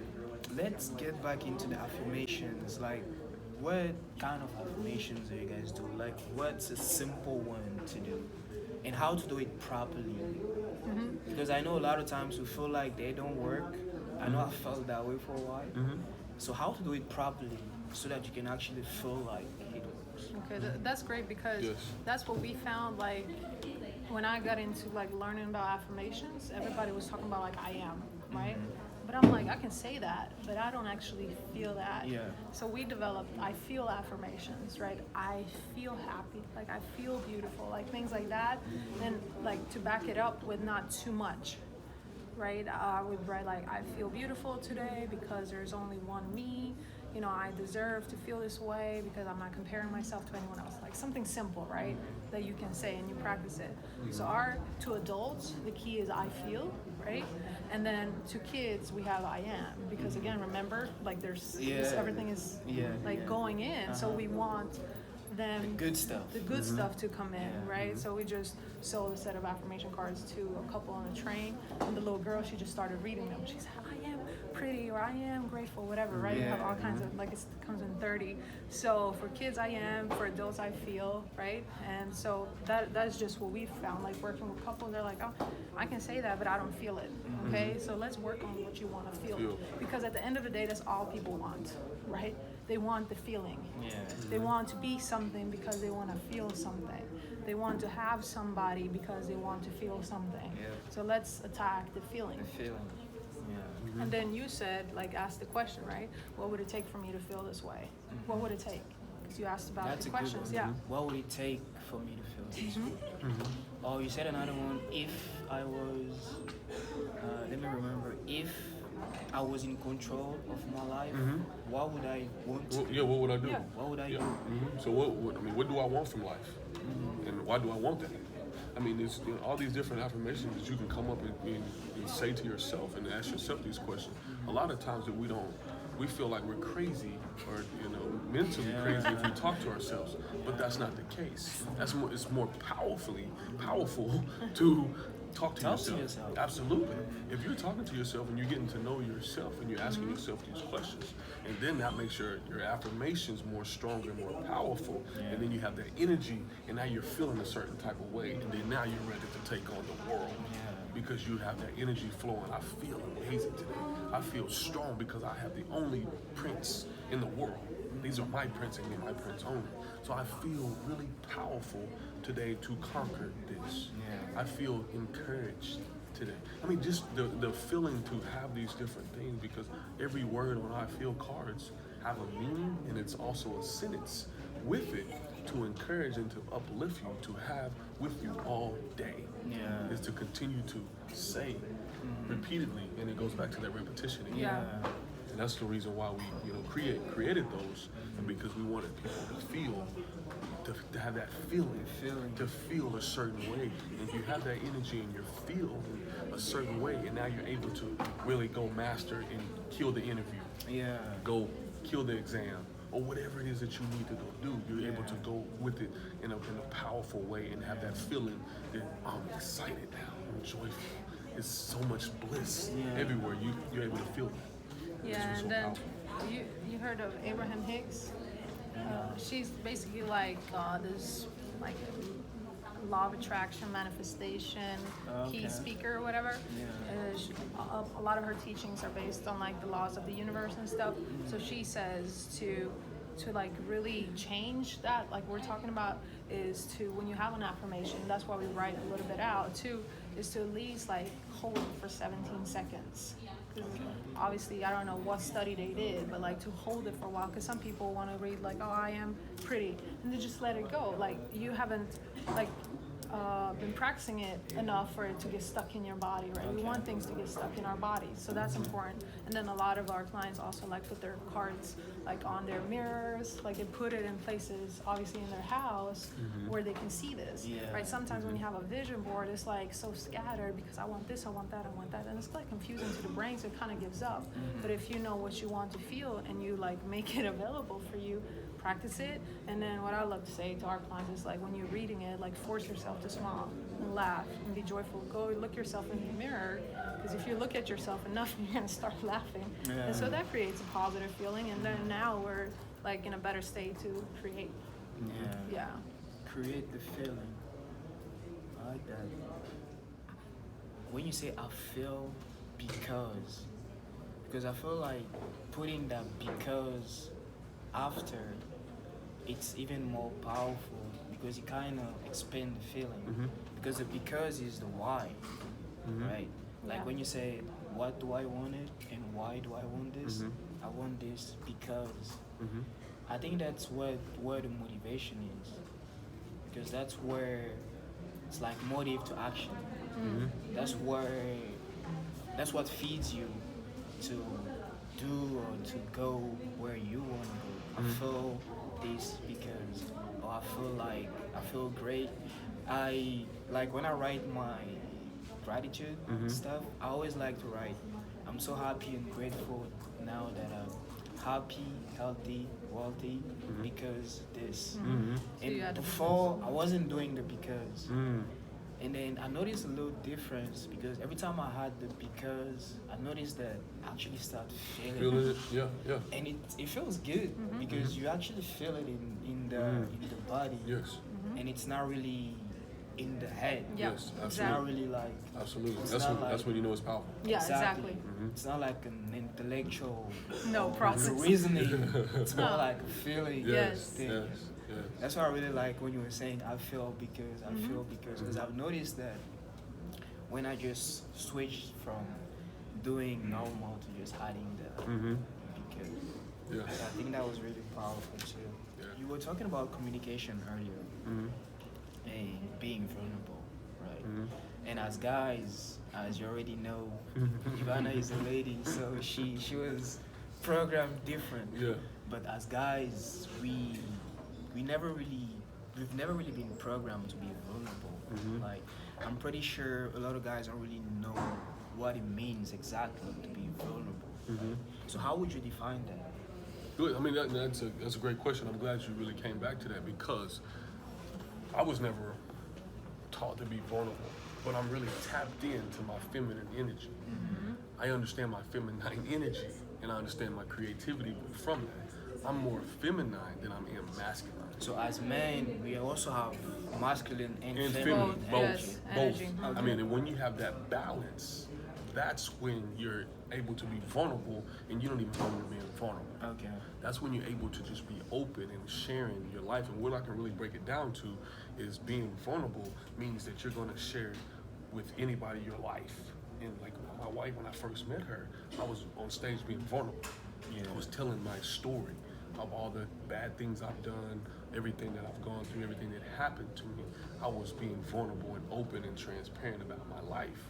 let's get back into the affirmations. Like, what kind of affirmations do you guys do? Like, what's a simple one to do? And how to do it properly? Because I know a lot of times we feel like they don't work. I know I felt that way for a while. So how to do it properly so that you can actually feel like it works? Okay, that's great because Yes. that's what we found. Like when I got into like learning about affirmations, everybody was talking about like I am, right? But I'm like, I can say that, but I don't actually feel that. Yeah. So we developed I feel affirmations, right? I feel happy, like I feel beautiful, like things like that. And like to back it up with not too much, right? I would write like I feel beautiful today because there's only one me. You know, I deserve to feel this way because I'm not comparing myself to anyone else. Like something simple, right? That you can say and you practice it. So to adults, the key is I feel, right? And then to kids, we have I am. Because again, remember, like everything is going in. So we want them Good stuff. the good stuff to come in, right? So we just sold a set of affirmation cards to a couple on the train, and the little girl, she just started reading them. She said, I am pretty, or I am grateful, whatever, right? You have all kinds of, like it comes in 30. So for kids, I am, for adults, I feel, right? And so that's just what we found, like working with couples, they're like, oh, I can say that, but I don't feel it, okay? So let's work on what you want to feel. Because at the end of the day, that's all people want, right? They want the feeling. Yeah. They want to be something because they want to feel something. They want to have somebody because they want to feel something. Yeah. So let's attack the feeling. The feeling. Yeah. And then you said, like, ask the question, right? What would it take for me to feel this way? What would it take? Because you asked about That's the a good questions. one. Yeah. What would it take for me to feel this way? Oh, you said another one. If I was, let me remember. If I was in control of my life, what would I want? Well, yeah, what would I do? Yeah. What would I Yeah. do? So I mean, what do I want from life, and why do I want that? I mean, there's all these different affirmations that you can come up and say to yourself and ask yourself these questions. A lot of times that we feel like we're crazy or mentally crazy if we talk to ourselves, but that's not the case. It's more powerful to talk to yourself. Absolutely. If you're talking to yourself and you're getting to know yourself and you're asking yourself these questions, and then that makes your affirmations more stronger, more powerful, and then you have that energy, and now you're feeling a certain type of way, and then now you're ready to take on the world. Because you have that energy flowing. I feel amazing today. I feel strong because I have the only prints in the world. These are my prints and my prints only. So I feel really powerful today to conquer this. I feel encouraged today. I mean, just the feeling to have these different things, because every word on I feel cards have a meaning, and it's also a sentence with it to encourage and to uplift you, to have with you all day. Is to continue to say repeatedly, and it goes back to that repetition again. Yeah. And that's the reason why we created those, and because we wanted people to feel, to have that feeling, to feel a certain way. And if you have that energy and you're feeling a certain way, and now you're able to really go master and kill the interview, go kill the exam, or whatever it is that you need to go do, you're able to go with it in a powerful way and have that feeling that I'm excited now, I'm joyful. It's so much bliss everywhere. You're able to feel it. Yeah, It's and so then powerful. you heard of Abraham Hicks? She's basically like this like law of attraction, manifestation, key speaker or whatever. A lot of her teachings are based on like the laws of the universe and stuff. So she says to like really change that, like we're talking about, is to, when you have an affirmation, that's why we write a little bit out too, is to at least like hold it for 17 seconds. Obviously, I don't know what study they did, but like to hold it for a while, because some people want to read like, oh, I am pretty, and they just let it go. Like you haven't like been practicing it enough for it to get stuck in your body, right? We want things to get stuck in our bodies, so that's important. And then a lot of our clients also like put their cards like on their mirrors, like they put it in places obviously in their house where they can see this, right? Sometimes when you have a vision board, it's like so scattered because I want this, I want that, I want that, and it's like confusing to the brain, so it kind of gives up. But if you know what you want to feel and you like make it available for you, practice it. And then what I love to say to our clients is like, when you're reading it, like force yourself to smile and laugh and be joyful. Go look yourself in the mirror, because if you look at yourself enough, you're gonna start laughing. And so that creates a positive feeling, and then now we're like in a better state to create. Create the feeling. I like that. When you say I feel because I feel like putting that because after, it's even more powerful, because you kind of expand the feeling. Because the because is the why, right? Like when you say, what do I want it and why do I want this? I want this because. I think that's where the motivation is, because that's where it's like motive to action. That's what feeds you to do or to go where you want to go. I feel this because, I feel great. I like when I write my gratitude stuff, I always like to write, I'm so happy and grateful now that I'm happy, healthy, wealthy, because this. And before, I wasn't doing the because. And then I noticed a little difference, because every time I had the because, I noticed that I actually start feeling it. And it feels good, because you actually feel it in the body. And it's not really in the head. It's not really like. Absolutely. That's when you know it's powerful. Exactly. It's not like an intellectual process reasoning. It's more like a feeling thing. Yes. That's why I really like when you were saying I feel because I've noticed that when I just switched from doing normal to just adding the because, I think that was really powerful too. You were talking about communication earlier and being vulnerable, right? And as guys, as you already know, Ivana is a lady, so she was programmed different. Yeah. But as guys, we never really we've never really been programmed to be vulnerable. Like I'm pretty sure a lot of guys don't really know what it means exactly to be vulnerable. So how would you define that? Good. I mean, that's a great question. I'm glad you really came back to that because I was never taught to be vulnerable, but I'm really tapped into my feminine energy. I understand my feminine energy and I understand my creativity, but from that, I'm more feminine than I am masculine. So as men, we also have masculine and And feminine. feminine, Yes, both. energy. I mean, and when you have that balance, that's when you're able to be vulnerable and you don't even know you're being vulnerable. Okay. That's when you're able to just be open and sharing your life. And what I can really break it down to is being vulnerable means that you're going to share with anybody your life. And like my wife, when I first met her, I was on stage being vulnerable. I was telling my story of all the bad things I've done, everything that I've gone through, everything that happened to me. I was being vulnerable and open and transparent about my life.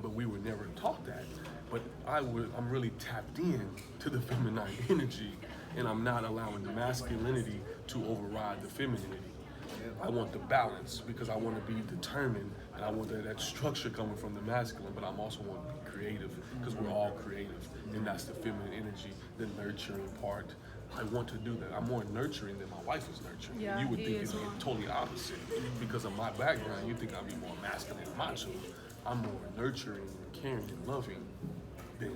But we were never taught that. But I'm really tapped in to the feminine energy, and I'm not allowing the masculinity to override the femininity. I want the balance because I want to be determined, and I want that structure coming from the masculine, but I'm also want to be creative because we're all creative, and that's the feminine energy, the nurturing part. I want to do that. I'm more nurturing than my wife is nurturing. Yeah, You would he think is it's more. totally opposite because of my background. You think I'd be more masculine and macho. I'm more nurturing and caring and loving than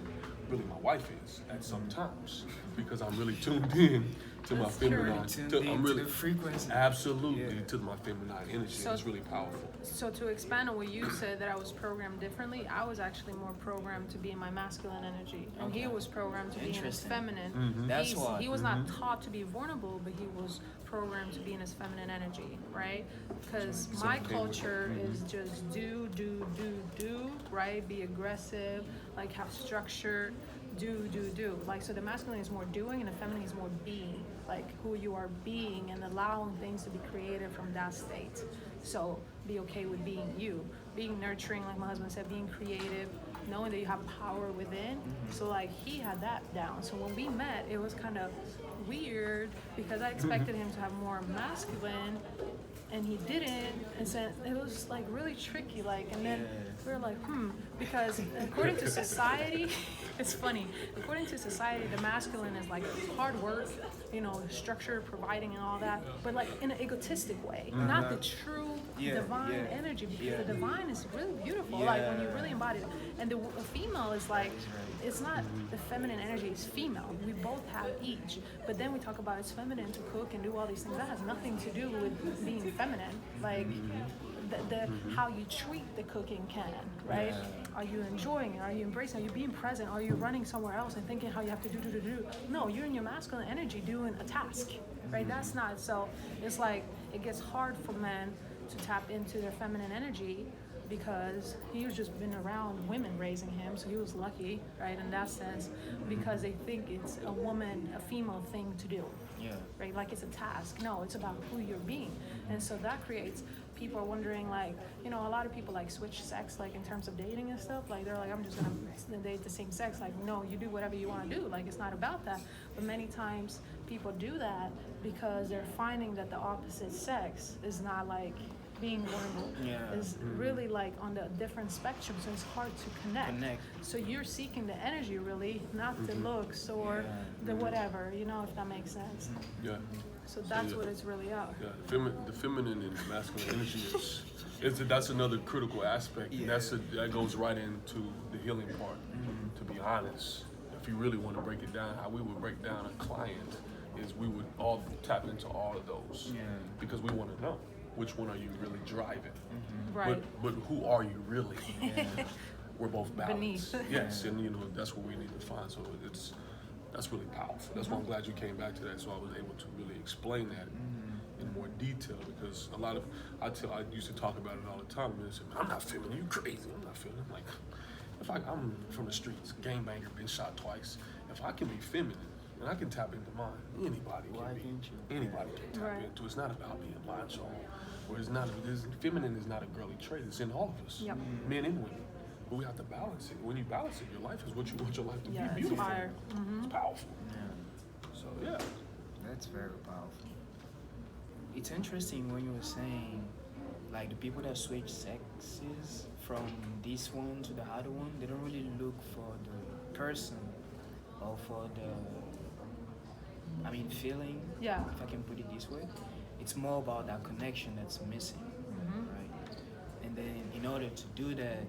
really my wife is at some times because I'm really tuned in to my That's feminine. Tuned in to the frequency. Absolutely to my feminine energy. So- It's really powerful. So to expand on what you said, that I was programmed differently, I was actually more programmed to be in my masculine energy, and he Okay. was programmed to be in his Interesting. feminine. That's why. He was not taught to be vulnerable, but he was programmed to be in his feminine energy, right? Because my culture is just do, right? Be aggressive, like have structure, do. Like, so the masculine is more doing and the feminine is more being, like who you are being and allowing things to be created from that state. So be okay with being you, being nurturing, like my husband said, being creative, knowing that you have power within. So like he had that down. So when we met, it was kind of weird because I expected him to have more masculine and he didn't, and so it was like really tricky, like, and then we were like, because according to society, it's funny, according to society, the masculine is like hard work, structure, providing and all that, but like in an egotistic way, not the true divine energy, because the divine is really beautiful, like when you really embody it, and the female is like, it's not the feminine energy, it's female, we both have each, but then we talk about it's feminine to cook and do all these things, that has nothing to do with being feminine, like the how you treat the cooking can, right? Are you enjoying it? Are you embracing it? Are you being present? Are you running somewhere else and thinking how you have to do? No, you're in your masculine energy doing a task, right? That's not, so it's like it gets hard for men to tap into their feminine energy because he's just been around women raising him, so he was lucky, right, in that sense, because they think it's a female thing to do. Right, like it's a task. No, it's about who you're being, and so that creates. People are wondering, like, a lot of people like switch sex, like in terms of dating and stuff. Like they're like, I'm just gonna date the same sex. Like, no, you do whatever you want to do. Like it's not about that. But many times people do that because they're finding that the opposite sex is not like being vulnerable. Is really like on the different spectrum, so it's hard to connect. So you're seeking the energy really, not the looks or the whatever, if that makes sense. Yeah. So that's what it's really about. Yeah. The feminine and masculine energy that's another critical aspect. And that goes right into the healing part. To be honest, if you really want to break it down, how we would break down a client is we would all tap into all of those because we want to know which one are you really driving. Right. But who are you really? We're both balanced. Beneath. Yes, and that's what we need to find. So that's really powerful. That's why I'm glad you came back to that, so I was able to really explain that in more detail, because I used to talk about it all the time, and say, I'm not feeling you crazy. I'm not feeling like, I'm from the streets, gangbanger, been shot twice. If I can be feminine and I can tap into mine. Anybody Why can can't you? Anybody can tap Right. into. It's not about being macho, or it's not. Because feminine is not a girly trait. It's in all of us, Yep. men and women. But we have to balance it. When you balance it, your life is what you want your life to Yeah, be. it's Beautiful. fire. It's powerful. Yeah. So yeah. That's very powerful. It's interesting when you were saying, like, the people that switch sexes from this one to the other one, they don't really look for the person or for the, feeling, Yeah. if I can put it this way. It's more about that connection that's missing, right? And then in order to do that,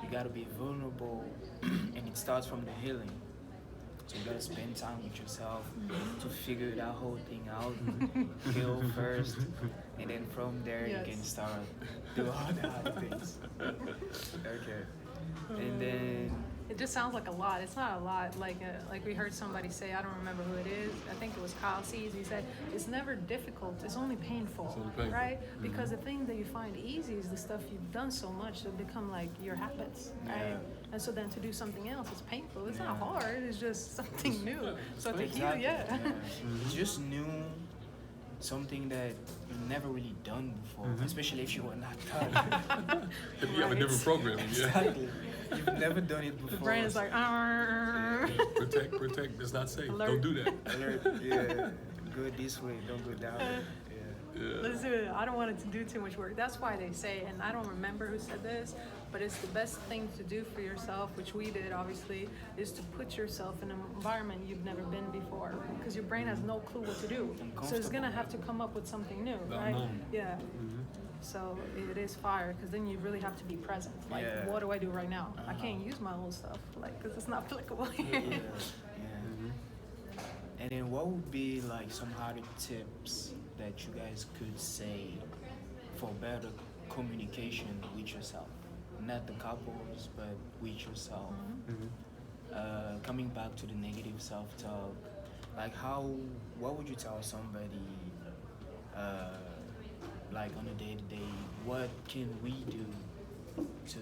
you gotta be vulnerable, and it starts from the healing. So you gotta spend time with yourself to figure that whole thing out, heal first, and then from there Yes. you can start do all the other things. Okay. And then It just sounds like a lot. It's not a lot. Like we heard somebody say, I don't remember who it is. I think it was Kyle Sees. He said, it's never difficult. It's only painful, It's only painful. right? Because the thing that you find easy is the stuff you've done so much that become like your habits, right? Yeah. And so then to do something else, it's painful. It's not Yeah. hard. It's just something new. So to heal, exactly, yeah. It's just new, something that you've never really done before, especially if you were not done. If you have a Right. different programming, yeah. Exactly. You've never done it before. The brain is like, Protect. It's not safe. Alert. Don't do that. Alert. Yeah. Go this way, don't go that way. Yeah. Yeah. Let's do it. I don't want it to do too much work. That's why they say, and I don't remember who said this, but it's the best thing to do for yourself, which we did obviously, is to put yourself in an environment you've never been before, because your brain has no clue what to do. So it's gonna have to come up with something new, The right? unknown. Yeah. So it is fire, because then you really have to be present. Like, Yeah. what do I do right now? I can't use my old stuff, like, because it's not applicable here. Yeah. And then what would be like some other tips that you guys could say for better communication with yourself? Not the couples, but with yourself. Coming back to the negative self-talk, like what would you tell somebody, like on a day-to-day, what can we do to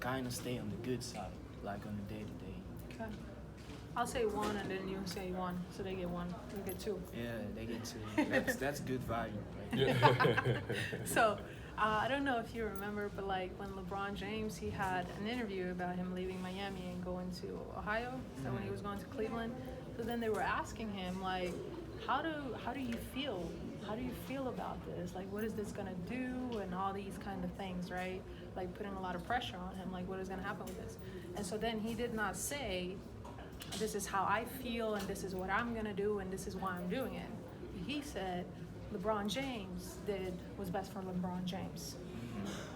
kind of stay on the good side, like on a day-to-day? Okay. I'll say one, and then you say one, so they get one, you get two. Yeah, they get to. That's good value. Right? Yeah. So, I don't know if you remember, but like when LeBron James, he had an interview about him leaving Miami and going to Ohio. So when he was going to Cleveland, so then they were asking him like, how do you feel? How do you feel about this? Like, what is this gonna do? And all these kind of things, right? Like putting a lot of pressure on him. Like, what is gonna happen with this? And so then he did not say, this is how I feel, and this is what I'm gonna do, and this is why I'm doing it. He said, LeBron James was best for LeBron James.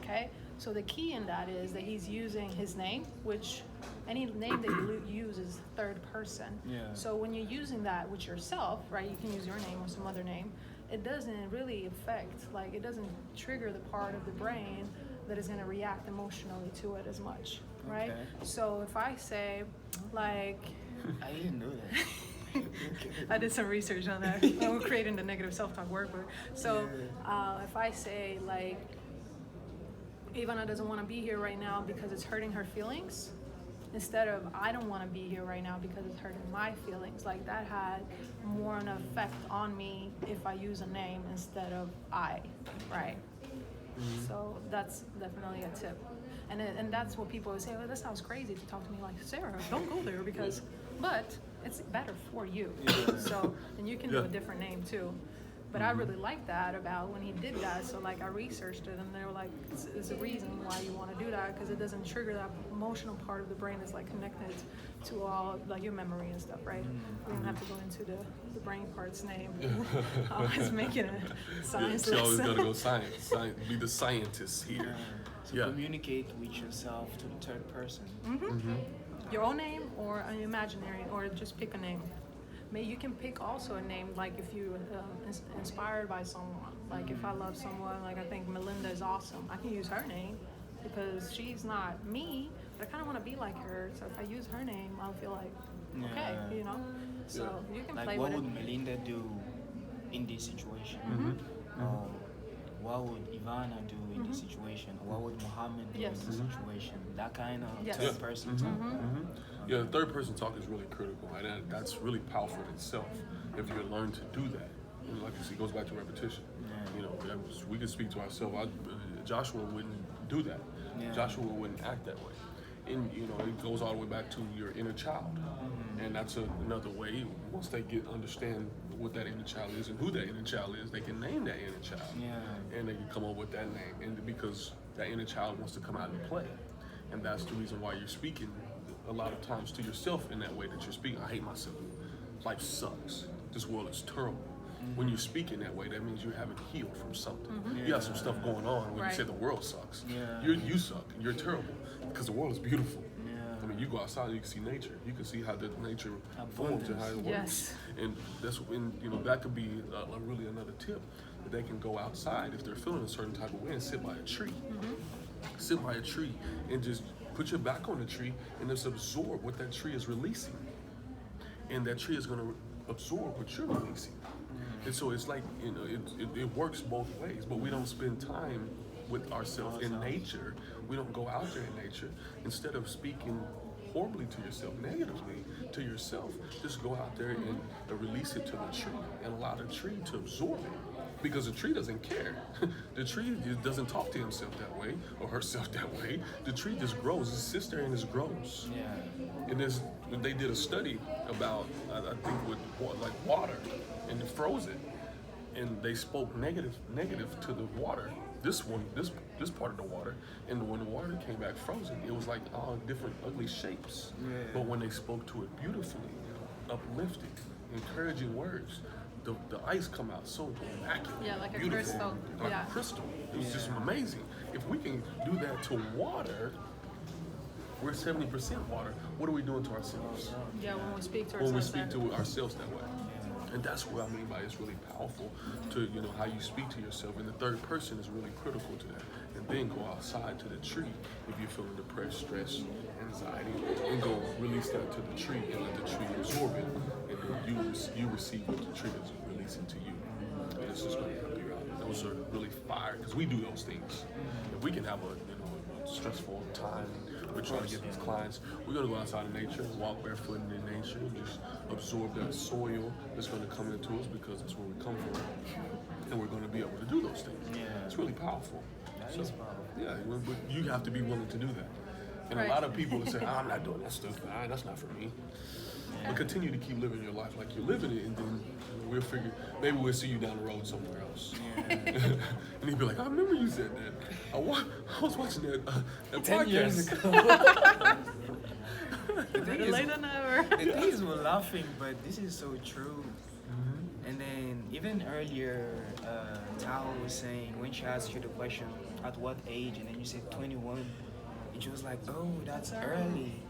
Okay? So the key in that is that he's using his name, which any name that you use is third person. Yeah. So when you're using that with yourself, right, you can use your name or some other name, it doesn't really affect, like, it doesn't trigger the part of the brain that is going to react emotionally to it as much, right? Okay. So if I say, like, I didn't know that. I did some research on that. We're creating the negative self-talk workbook. So if I say, like, Ivana doesn't want to be here right now because it's hurting her feelings, instead of I don't want to be here right now because it's hurting my feelings, like that had more an effect on me if I use a name instead of I, right? So that's definitely a tip. And that's what people would say, well, that sounds crazy to talk to me like, Sarah, don't go there because, but it's better for you. So, and you can do a different name too. But I really like that about when he did that. So like I researched it, and they were like, it's a reason why you want to do that, because it doesn't trigger that emotional part of the brain that's like connected to all like your memory and stuff, right? We don't have to go into the brain part's name. Always making a science She always lesson. gotta go science. Be the scientist here. So communicate with yourself to the third person. Your own name or an imaginary, or just pick a name. Maybe you can pick also a name, like if you inspired by someone. Like if I love someone, like I think Melinda is awesome. I can use her name because she's not me, but I kind of want to be like her. So if I use her name, I'll feel like, okay, you know? So you can Like play what with would it. Melinda do in this situation? Or what would Ivana do in this situation? Or what would Mohammed do in this situation? That kind of third person talk. Yeah, the third person talk is really critical, and that's really powerful in itself if you learn to do that. And like you see, it goes back to repetition. You know, we can speak to ourselves. Joshua wouldn't do that. Yeah. Joshua wouldn't act that way. And you know, it goes all the way back to your inner child, and that's another way. Once they understand what that inner child is and who that inner child is, they can name that inner child, and they can come up with that name. And because that inner child wants to come out and play, and that's the reason why you're speaking a lot of times to yourself in that way that you're speaking. I hate myself. Life sucks. This world is terrible. When you speak in that way, that means you haven't healed from something. You have some stuff going on when you say the world sucks. You suck. You're terrible because the world is beautiful. I mean, you go outside, you can see nature. You can see how the nature forms and how it works. Yes. And that's when that could be really another tip that they can go outside if they're feeling a certain type of way and sit by a tree. Sit by a tree and just put your back on the tree and just absorb what that tree is releasing. And that tree is going to absorb what you're releasing. And so it's like, it works both ways, but we don't spend time with ourselves in nature. We don't go out there in nature. Instead of speaking horribly to yourself, negatively to yourself, just go out there and release it to the tree and allow the tree to absorb it. Because the tree doesn't care. The tree doesn't talk to himself that way or herself that way. The tree just grows. It sits there and just grows. And they did a study about, I think, with water, and it froze it. And they spoke negative to the water. This part of the water, and when the water came back frozen, it was like all different ugly shapes. But when they spoke to it beautifully, uplifting, encouraging words, the ice come out so immaculate. Yeah, like a beautiful, crystal. like a crystal. It was just amazing. If we can do that to water, we're 70% water. What are we doing to ourselves? Yeah, when we speak to ourselves. When we speak to ourselves that way. And that's what I mean by it's really powerful to, how you speak to yourself. And the third person is really critical to that. And then go outside to the tree if you're feeling depressed, stress, anxiety, and go release that to the tree and let the tree absorb it. And then you receive what the tree is releasing to you. And it's just going to help you out. Those are really fire because we do those things. If we can have a stressful time, we're trying to get these clients, we're going to go outside in nature, walk barefoot in nature, and just absorb that soil that's going to come into us because that's where we come from. And we're going to be able to do those things. It's really powerful. That is powerful. Yeah, but you have to be willing to do that. And a lot of people say, I'm not doing that stuff. That's not for me. But continue to keep living your life like you're living it, and then we'll figure, maybe we'll see you down the road somewhere else. And he'd be like, I remember you said that. I was watching that 10 podcast. years ago. Better late than never. The thing is, we're laughing, but this is so true. And then even earlier, Tao was saying, when she asked you the question, at what age, and then you said 21, and she was like, oh, that's early.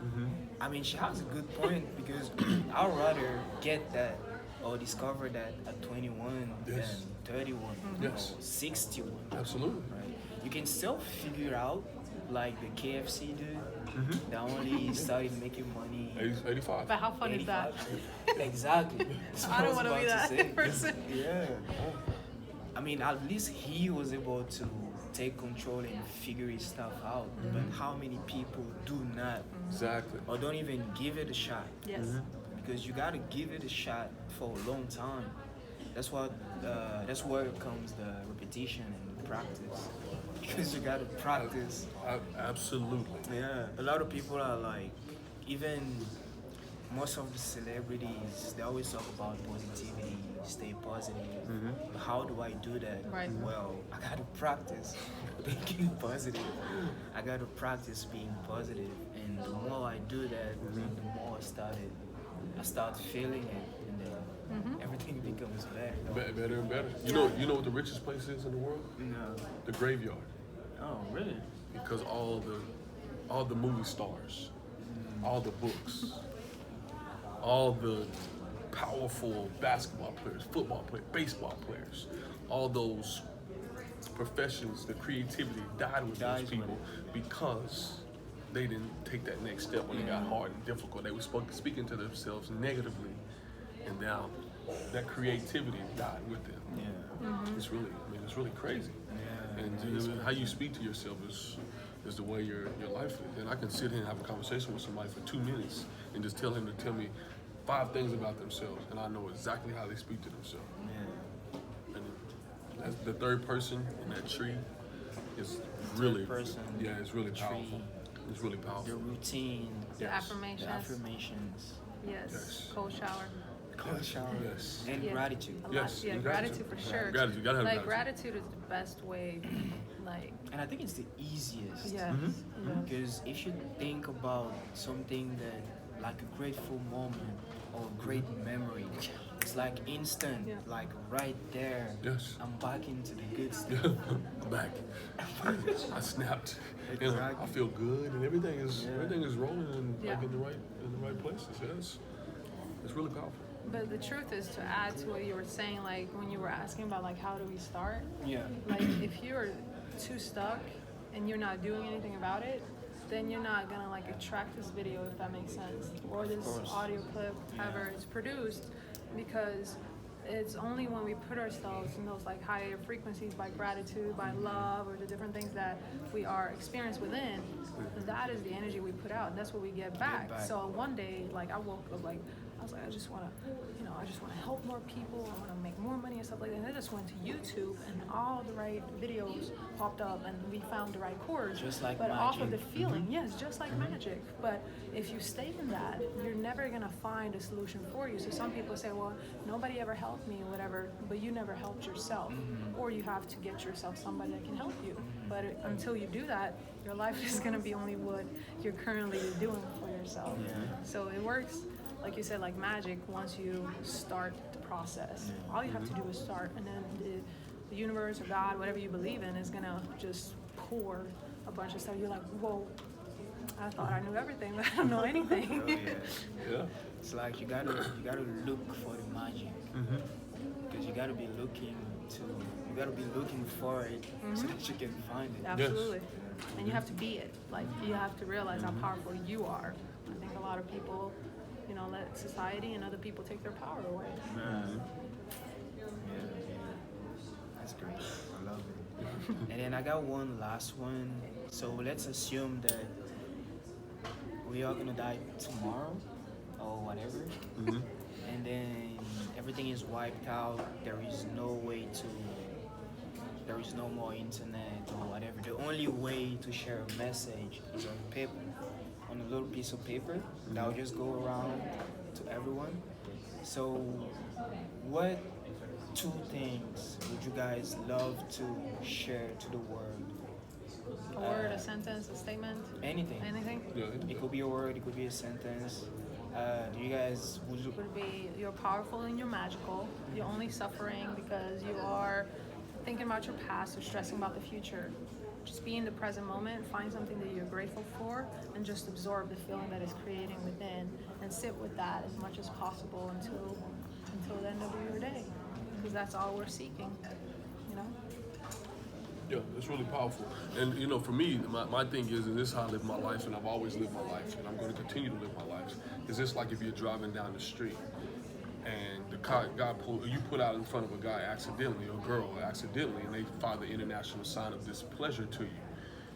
I mean, she has a good point because I'd rather get that or discover that at 21 than 31 or 61. Absolutely. Right? You can still figure out, like the KFC dude that only started making money 85. But how fun is that? Exactly. That's what I don't was want to about be that say. person. Yeah. I mean, at least he was able to take control and figure his stuff out. But how many people do not? Exactly. Or don't even give it a shot? Yes. Because you gotta give it a shot for a long time. That's where comes the repetition and practice. Because you gotta practice. Absolutely. Yeah. A lot of people are like, even most of the celebrities, they always talk about positivity, stay positive. But how do I do that? Right. Well, I gotta practice thinking positive. I gotta practice being positive. And the more I do that, the more I start feeling it, and then everything becomes better. Better and better. You know what the richest place is in the world? No. The graveyard. Oh, really? Because all the movie stars, all the books, all the powerful basketball players, football players, baseball players, all those professions, the creativity died with those people because they didn't take that next step when it got hard and difficult. They were speaking to themselves negatively, and now that creativity died with them. It's really crazy. And how you speak to yourself is is the way your life is. And I can sit here and have a conversation with somebody for 2 minutes and just tell him to tell me 5 things about themselves, and I know exactly how they speak to themselves. And that's the third person in that tree is really, it's really powerful. It's really powerful. The routine, The affirmations. the affirmations, Yes. Cold shower. cold shower, Yes. and Yeah. gratitude. A lot. Yes, Yeah, and gratitude for sure. Gratitude, you gotta have like gratitude. gratitude is the best way. Like And I think it's the easiest. yes, yes. Because if you think about something that, like a grateful moment or a great memory, it's like instant, Yeah. like right there. Yes. I'm back into the good stuff. I'm back. I snapped. And I Exactly. feel good, and everything is rolling and Yeah. like in the right places. Yes, it's really powerful. But the truth is, to add to what you were saying, like when you were asking about like how do we start, Yeah. like if you're too stuck and you're not doing anything about it, then you're not gonna like attract this video, if that makes sense, or this course. audio clip, however it's produced, because it's only when we put ourselves in those like higher frequencies by gratitude, by love, or the different things that we are experienced within, that is the energy we put out. That's what we get back. back. So one day, like I woke up like I was like, I just wanna, I just wanna help more people. I wanna make more money and stuff like that. And I just went to YouTube, and all the right videos popped up, and we found the right chords. Just like but off of the magic. feeling, yes, just like magic. But if you stay in that, you're never gonna find a solution for you. So some people say, well, nobody ever helped me or whatever, but you never helped yourself, or you have to get yourself somebody that can help you. But until you do that, your life is gonna be only what you're currently doing for yourself. Yeah. So it works, like you said, like magic. Once you start the process, all you have to do is start, and then the universe or God, whatever you believe in, is gonna just pour a bunch of stuff. You're like, whoa, I thought I knew everything, but I don't know anything. Yeah. It's like you gotta look for the magic, because you gotta be looking for it so that you can find it. Absolutely. And you have to be it. Like you have to realize how powerful you are. I think a lot of people, let society and other people take their power away. Yeah. That's great. I love it. And then I got one last one. So let's assume that we are gonna die tomorrow or whatever. And then everything is wiped out. There is no more internet or whatever. The only way to share a message is on paper, on a little piece of paper that will just go around to everyone. So what 2 things would you guys love to share to the world? A word, a sentence, a statement, Anything. anything. Yeah. It could be a word, it could be a sentence. Do you guys Would be you're powerful and you're magical. You're only suffering because you are thinking about your past or stressing about the future. Just be in the present moment, find something that you're grateful for, and just absorb the feeling that is creating within, and sit with that as much as possible until the end of your day, because that's all we're seeking. Yeah, it's really powerful. And for me, my thing is, and this is how I live my life, and I've always lived my life, and I'm going to continue to live my life. Is just like if you're driving down the street, and the car you put out in front of a guy accidentally or a girl accidentally, and they fire the international sign of displeasure to you.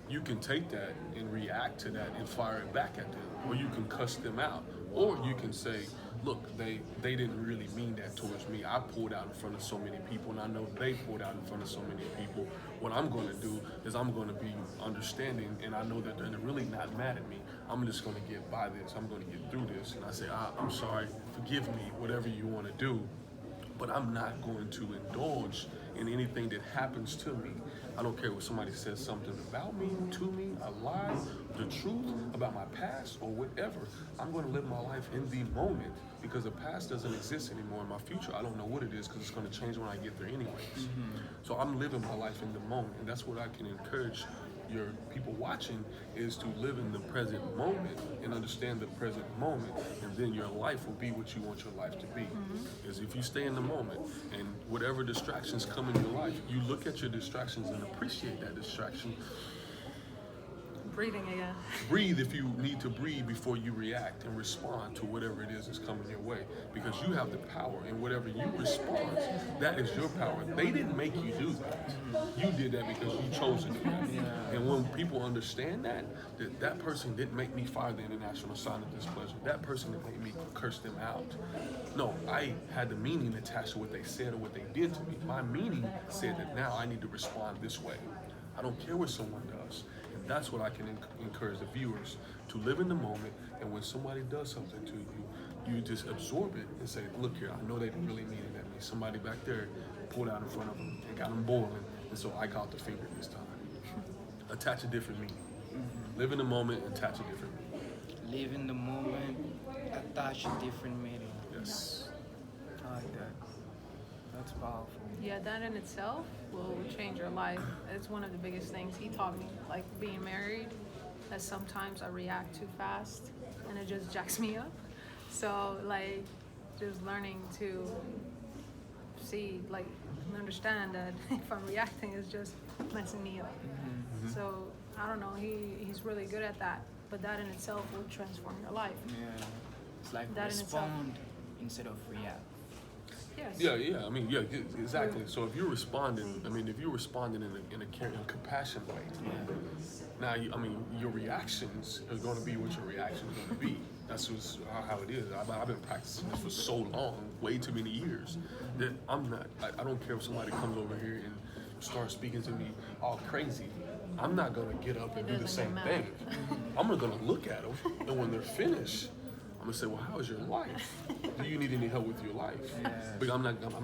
You can take that and react to that and fire it back at them, or you can cuss them out, or you can say, look, they didn't really mean that towards me. I pulled out in front of so many people, and I know they pulled out in front of so many people. What I'm going to do is I'm going to be understanding, and I know that they're really not mad at me. I'm just going to get by this. I'm going to get through this. And I say, I'm sorry, forgive me, whatever you want to do, but I'm not going to indulge in anything that happens to me. I don't care what somebody says something about me, to me, a lie, the truth about my past or whatever. I'm going to live my life in the moment, because the past doesn't exist anymore. In my future, I don't know what it is, because it's going to change when I get there anyways. So I'm living my life in the moment, and that's what I can encourage your people watching, is to live in the present moment and understand the present moment, and then your life will be what you want your life to be. Is if you stay in the moment, and whatever distractions come in your life, you look at your distractions and appreciate that distraction, Breathing again. Breathe if you need to breathe before you react and respond to whatever it is that's coming your way. Because you have the power, and whatever you respond, that is your power. They didn't make you do that. You did that because you chose to do that. And when people understand that person didn't make me fire the international sign of displeasure. That person didn't make me curse them out. No, I had the meaning attached to what they said or what they did to me. My meaning said that now I need to respond this way. I don't care what someone does. And that's what I can encourage the viewers to live in the moment. And when somebody does something to you, you just absorb it and say, look here, I know they didn't really mean it at me. Somebody back there pulled out in front of them and got them boiling. And so I caught the finger this time. Attach a different meaning. Live in the moment, attach a different meaning. Live in the moment, attach a different meaning. Yes. I like that. That's powerful. Yeah, that in itself will change your life. It's one of the biggest things he taught me, like being married, that sometimes I react too fast and it just jacks me up. So like just learning to see, like understand that if I'm reacting, it's just messing me up. So I don't know, he's really good at that. But that in itself will transform your life. Yeah. It's like That in itself. respond instead of react. Yes. Yeah. I mean, yeah, exactly. So if you're responding, in a caring, compassionate way, now, your reactions are going to be what your reaction is going to be. That's just how it is. I've been practicing this for so long, way too many years, that I'm not. I don't care if somebody comes over here and starts speaking to me all crazy. I'm not going to get up and do the same thing. I'm going to look at them, and when they're finished, I'm gonna say, well, how is your life? Do you need any help with your life? But I'm not gonna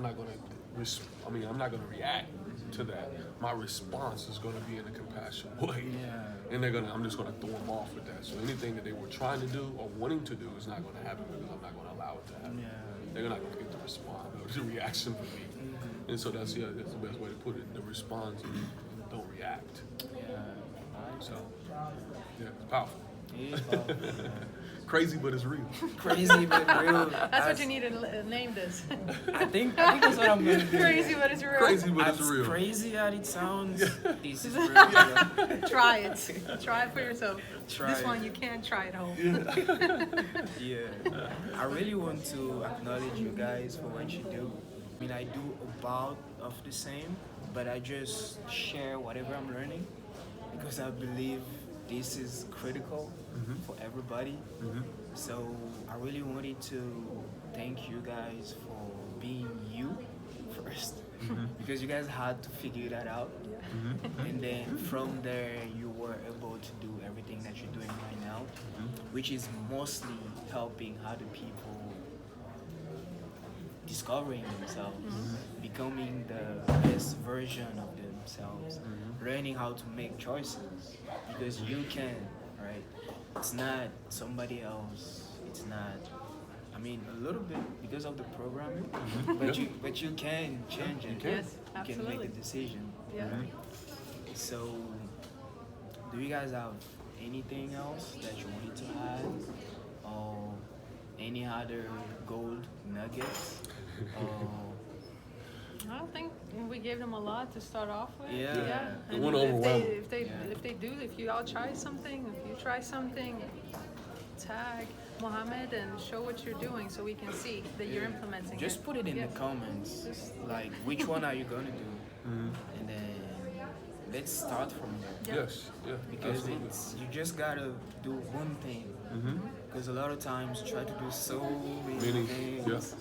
react to that. My response is gonna be in a compassionate way, and I'm just gonna throw them off with that. So anything that they were trying to do or wanting to do is not gonna happen because I'm not gonna allow it to happen. They're not gonna get the response or the reaction from me. And so that's the best way to put it. The response and don't react. So it's powerful. It is powerful. Crazy, but it's real. Crazy but real. That's what you need to name this. I think that's what I'm gonna do. Crazy, but it's real. Crazy, but it's As real. crazy as it sounds, this is real. Try it. Try it for yourself. Try This it. one you can't try at home. Yeah. I really want to acknowledge you guys for what you do. I mean, I do about of the same, but I just share whatever I'm learning because I believe this is critical for everybody. So I really wanted to thank you guys for being you first because you guys had to figure that out. And then from there you were able to do everything that you're doing right now, which is mostly helping other people discovering themselves, becoming the best version of themselves, learning how to make choices because you can, right? It's not somebody else. It's not. I mean, a little bit because of the programming, but you can change it. Yes, You can absolutely. make a decision. Yeah. Right? So, do you guys have anything else that you wanted to add, or any other gold nuggets? Or I don't think we gave them a lot to start off with. Yeah. It And went overwhelming. if you all try something, if you try something, tag Mohammed and show what you're doing so we can see that you're implementing it. just put it in the comments, like which one are you gonna do, and then let's start from there. Yes, yeah, Because absolutely. you just gotta do one thing. Because a lot of times try to do so many things,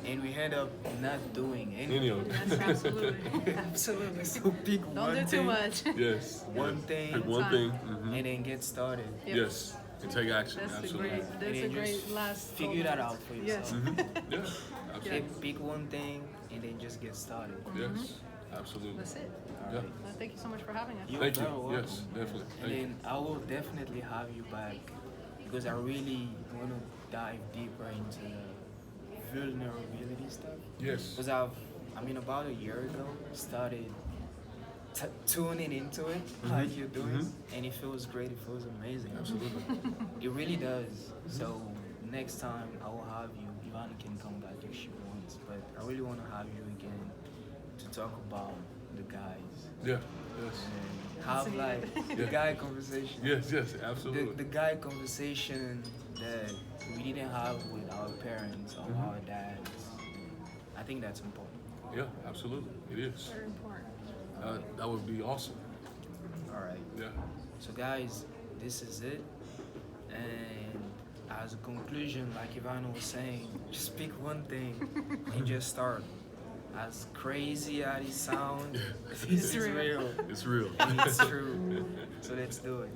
and we end up not doing Any anything. of Yes, it. absolutely. Absolutely. So pick Don't one do too thing, much. Yes. one thing, Pick one thing. and then get started. Yep. Yes. And take action. That's a Absolutely. great. And That's a then great just last. figure that comment. out for Yes. yourself. Yeah. Absolutely. Pick one thing and then just get started. Yes. Absolutely. That's it. Yeah. Thank you so much for having us. You're Thank very you. welcome. Yes, definitely. And Thank you. then I will definitely have you back because I really want to dive deeper into the vulnerability stuff. Yes. Because about a year ago, started tuning into it like you're doing, and it feels great. It feels amazing. Absolutely. It really does. So next time I will have you. Ivana can come back if she wants, but I really want to have you again to talk about the guys. Yeah. Yes. And have That's like it. the guy conversation. Yes. Yes. Absolutely. The guy conversation that we didn't have with our parents or our dads. I think that's important. Yeah. Absolutely. It is. Very important. That would be awesome. All right. Yeah. So guys, this is it. And as a conclusion, like Ivana was saying, just pick one thing and just start. As crazy as it sounds, this is real. It's real. And it's true. So let's do it.